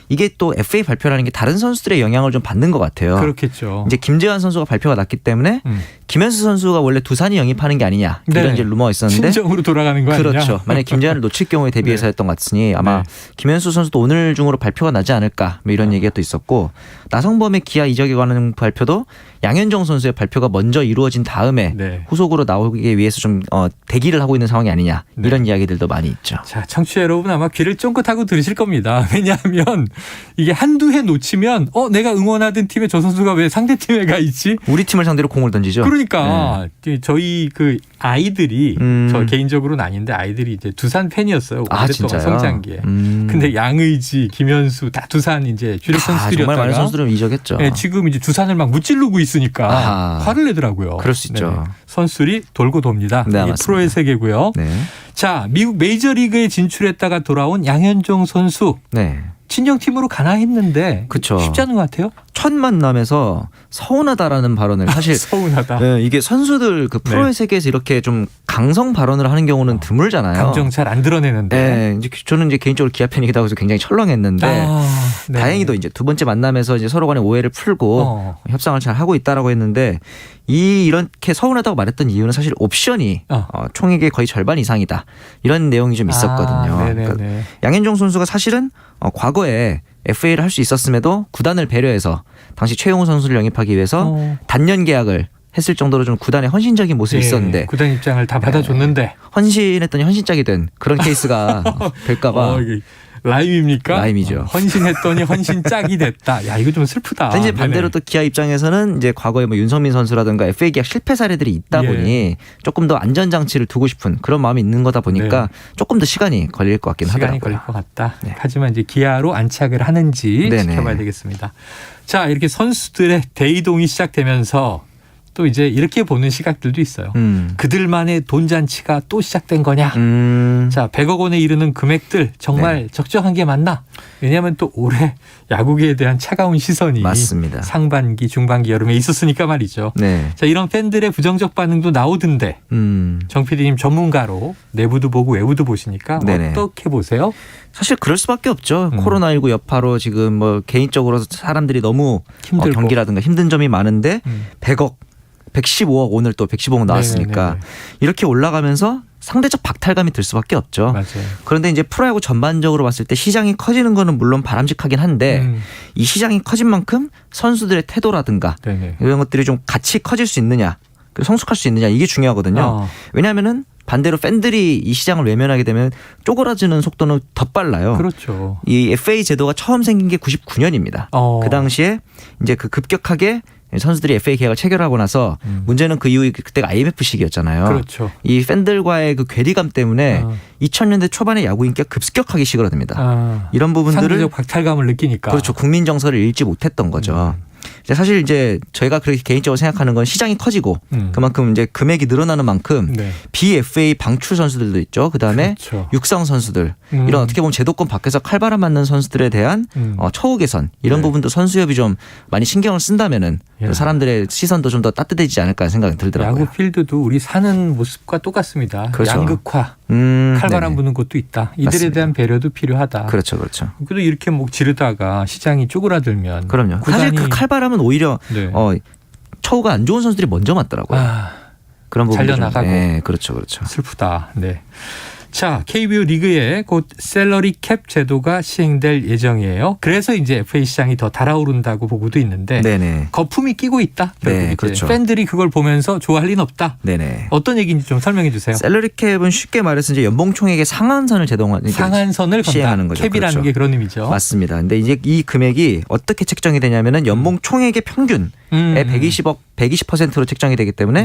이게 또 FA 발표라는 게 다른 선수들의 영향을 좀 받는 것 같아요. 그렇겠죠. 이제 김재환 선수가 발표가 났기 때문에 김현수 선수가 원래 두산이 영입하는 게 아니냐 이런 이제 루머가 있었는데 친정으로 돌아가는 거 아니냐? 그렇죠. 만약 김재환을 놓칠 경우에 대비해서였던 것 같으니 아마 김현수 선수도 오늘 중으로 발표가 나지 않을까 뭐 이런 얘기가 또 있었고 나성범의 기아 이적에 관한 발표도 양현종 선수의 발표가 먼저 이루어진 다음에 후속으로 나오기 위해서 좀 대기를 하고 있는 상황이 아니냐 이런 이야기들도 많이 있죠. 자, 청취자 여러분 아마 귀를 쫑긋하고 들으실 겁니다. 왜냐하면 이게 한두 해 놓치면 내가 응원하던 팀에 저 선수가 왜 상대 팀에 가 있지? 우리 팀을 상대로 공을 던지죠. 그러니까 저희 그 아이들이 저 개인적으로는 아닌데 아이들이 이제 두산 팬이었어요. 오랫동안 성장기에. 근데 양의지, 김현수 다 두산 이제 주력 선수들이었다가 정말 많은 선수들은 이적했죠. 네, 지금 이제 두산을 막 무찌르고 있으니까 화를 내더라고요. 그럴 수 있죠. 선수들이 돌고 돕니다. 네, 이게 프로의 세계고요. 자, 미국 메이저리그에 진출했다가 돌아온 양현종 선수. 친정팀으로 가나 했는데 그쵸. 쉽지 않은 것 같아요. 첫 만남에서 서운하다라는 발언을 사실 서운하다. 네, 이게 선수들 그 프로의 세계에서 이렇게 좀 강성 발언을 하는 경우는 드물잖아요. 감정 잘 안 드러내는데. 네, 이제 저는 이제 개인적으로 기아 팬이기도 하고 굉장히 철렁했는데 다행히도 이제 두 번째 만남에서 이제 서로 간의 오해를 풀고 협상을 잘 하고 있다라고 했는데 이렇게 서운하다고 말했던 이유는 사실 옵션이 총액의 거의 절반 이상이다 이런 내용이 좀 있었거든요. 그러니까 양현종 선수가 사실은 과거에 FA를 할 수 있었음에도 구단을 배려해서 당시 최용우 선수를 영입하기 위해서 단년 계약을 했을 정도로 좀 구단의 헌신적인 모습이 있었는데 구단 입장을 다 받아줬는데 헌신했더니 헌신짝이 된 그런 케이스가 될까 봐. 라임입니까? 라임이죠. 헌신했더니 헌신짝이 됐다. 야, 이거 좀 슬프다. 이제 반대로 또 기아 입장에서는 이제 과거에 뭐 윤성민 선수라든가 FA 계약 실패 사례들이 있다 보니 조금 더 안전장치를 두고 싶은 그런 마음이 있는 거다 보니까 조금 더 시간이 걸릴 것 같긴 하더라고요. 시간이 걸릴 것 같다. 하지만 이제 기아로 안착을 하는지 지켜봐야 되겠습니다. 자, 이렇게 선수들의 대이동이 시작되면서 또 이제 이렇게 보는 시각들도 있어요. 그들만의 돈잔치가 또 시작된 거냐. 자, 100억 원에 이르는 금액들 정말 적정한 게 맞나. 왜냐하면 또 올해 야구계에 대한 차가운 시선이 맞습니다. 상반기, 중반기, 여름에 있었으니까 말이죠. 자, 이런 팬들의 부정적 반응도 나오던데 정 PD님 전문가로 내부도 보고 외부도 보시니까 어떻게 보세요? 사실 그럴 수밖에 없죠. 코로나19 여파로 지금 뭐 개인적으로 사람들이 너무 경기라든가 힘든 점이 많은데 100억 115억 오늘 또 115억 나왔으니까 이렇게 올라가면서 상대적 박탈감이 들 수밖에 없죠. 그런데 이제 프로야구 전반적으로 봤을 때 시장이 커지는 거는 물론 바람직하긴 한데 이 시장이 커진 만큼 선수들의 태도라든가 이런 것들이 좀 같이 커질 수 있느냐 성숙할 수 있느냐 이게 중요하거든요. 왜냐하면은 반대로 팬들이 이 시장을 외면하게 되면 쪼그라지는 속도는 더 빨라요. 그렇죠. 이 FA 제도가 처음 생긴 게 99년입니다. 그 당시에 이제 그 급격하게 선수들이 FA 계약을 체결하고 나서 문제는 그 이후 그때가 IMF 시기였잖아요. 그렇죠. 이 팬들과의 그 괴리감 때문에 2000년대 초반에 야구 인기가 급격하게 시그러듭니다. 이런 부분들을 상대적 박탈감을 느끼니까. 그렇죠. 국민 정서를 읽지 못했던 거죠. 사실 이제 저희가 그렇게 개인적으로 생각하는 건 시장이 커지고 그만큼 이제 금액이 늘어나는 만큼 BFA 방출 선수들도 있죠. 그다음에 육상 선수들 이런 어떻게 보면 제도권 밖에서 칼바람 맞는 선수들에 대한 처우 개선 이런 부분도 선수협이 좀 많이 신경을 쓴다면은 사람들의 시선도 좀 더 따뜻해지지 않을까 생각이 들더라고요. 야구 필드도 우리 사는 모습과 똑같습니다. 양극화, 칼바람 부는 곳도 있다. 이들에 맞습니다. 대한 배려도 필요하다. 그렇죠, 그렇죠. 그래도 이렇게 뭐 지르다가 시장이 쪼그라들면 그럼요. 사실 그 칼바람은 오히려 처우가 안 좋은 선수들이 먼저 맞더라고요. 그런 부분도 잘려나가고. 네, 그렇죠, 그렇죠. 슬프다. 네. 자, KBO 리그에 곧 셀러리 캡 제도가 시행될 예정이에요. 그래서 이제 FA 시장이 더 달아오른다고 보고도 있는데 거품이 끼고 있다. 결국 그렇죠. 팬들이 그걸 보면서 좋아할 리는 없다. 어떤 얘기인지 좀 설명해 주세요. 셀러리 캡은 쉽게 말해서 이제 연봉 총액의 상한선을 상한선을 시행하는 거죠. 캡이라는 그렇죠. 게 그런 의미죠. 맞습니다. 근데 이제 이 금액이 어떻게 책정이 되냐면은 연봉 총액의 평균의 120%로 책정이 되기 때문에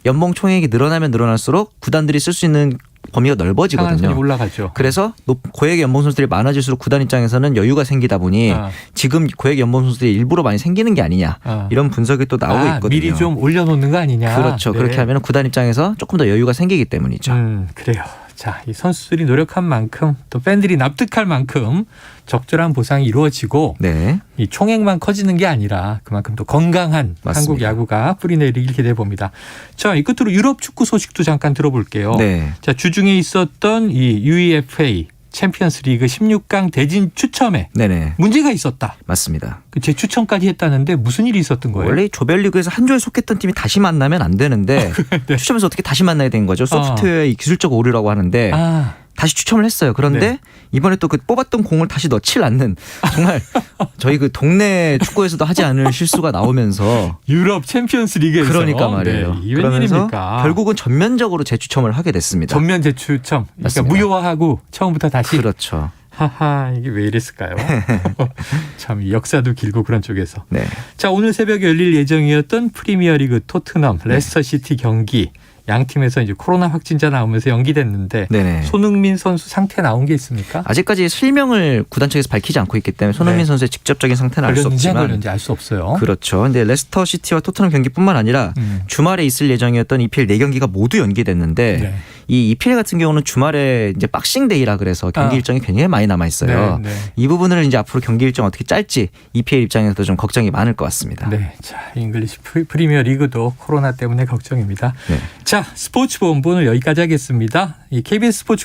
연봉 총액이 늘어나면 늘어날수록 구단들이 쓸 수 있는 범위가 넓어지거든요. 상한선이 올라가죠. 그래서 고액 연봉 선수들이 많아질수록 구단 입장에서는 여유가 생기다 보니 지금 고액 연봉 선수들이 일부러 많이 생기는 게 아니냐 이런 분석이 또 나오고 있거든요. 미리 좀 올려놓는 거 아니냐. 그렇죠. 그렇게 하면 구단 입장에서 조금 더 여유가 생기기 때문이죠. 그래요. 자, 이 선수들이 노력한 만큼 또 팬들이 납득할 만큼 적절한 보상이 이루어지고 이 총액만 커지는 게 아니라 그만큼 또 건강한 한국 야구가 뿌리내리길 기대해 봅니다. 자, 이 끝으로 유럽 축구 소식도 잠깐 들어볼게요. 자, 주중에 있었던 이 UEFA 챔피언스리그 16강 대진 추첨에 네네. 문제가 있었다. 맞습니다. 그 재추첨까지 했다는데 무슨 일이 있었던 거예요? 원래 조별리그에서 한 조에 속했던 팀이 다시 만나면 안 되는데 네. 추첨에서 어떻게 다시 만나야 된 거죠. 소프트웨어의 기술적 오류라고 하는데 다시 추첨을 했어요. 그런데 네. 이번에 또 그 뽑았던 공을 다시 넣질 않는 정말 저희 그 동네 축구에서도 하지 않을 실수가 나오면서 유럽 챔피언스 리그에서 그러니까 말이에요. 네, 그러면서 웬일입니까? 결국은 전면적으로 재추첨을 하게 됐습니다. 전면 재추첨. 그러니까 맞습니다. 무효화하고 처음부터 다시. 그렇죠. 하하 이게 왜 이랬을까요? 참 역사도 길고 그런 쪽에서. 네. 자 오늘 새벽에 열릴 예정이었던 프리미어리그 토트넘 레스터시티 경기. 양 팀에서 이제 코로나 확진자 나오면서 연기됐는데 네네. 손흥민 선수 상태 나온 게 있습니까? 아직까지 실명을 구단 측에서 밝히지 않고 있기 때문에 손흥민 네. 선수의 직접적인 상태는 알 수 걸렸는지 안 없지만 걸렸는지 알 수 없어요. 그렇죠. 근데 레스터 시티와 토트넘 경기뿐만 아니라 주말에 있을 예정이었던 EPL 4경기가 모두 연기됐는데 네. 이 EPL 같은 경우는 주말에 이제 박싱데이라 그래서 경기 일정이 굉장히 많이 남아 있어요. 네, 네. 이 부분을 이제 앞으로 경기 일정 어떻게 짤지 EPL 입장에서도 좀 걱정이 많을 것 같습니다. 네, 자 잉글리시 프리미어 리그도 코로나 때문에 걱정입니다. 네. 자 스포츠 본부는 여기까지 하겠습니다. 이 KBS 스포츠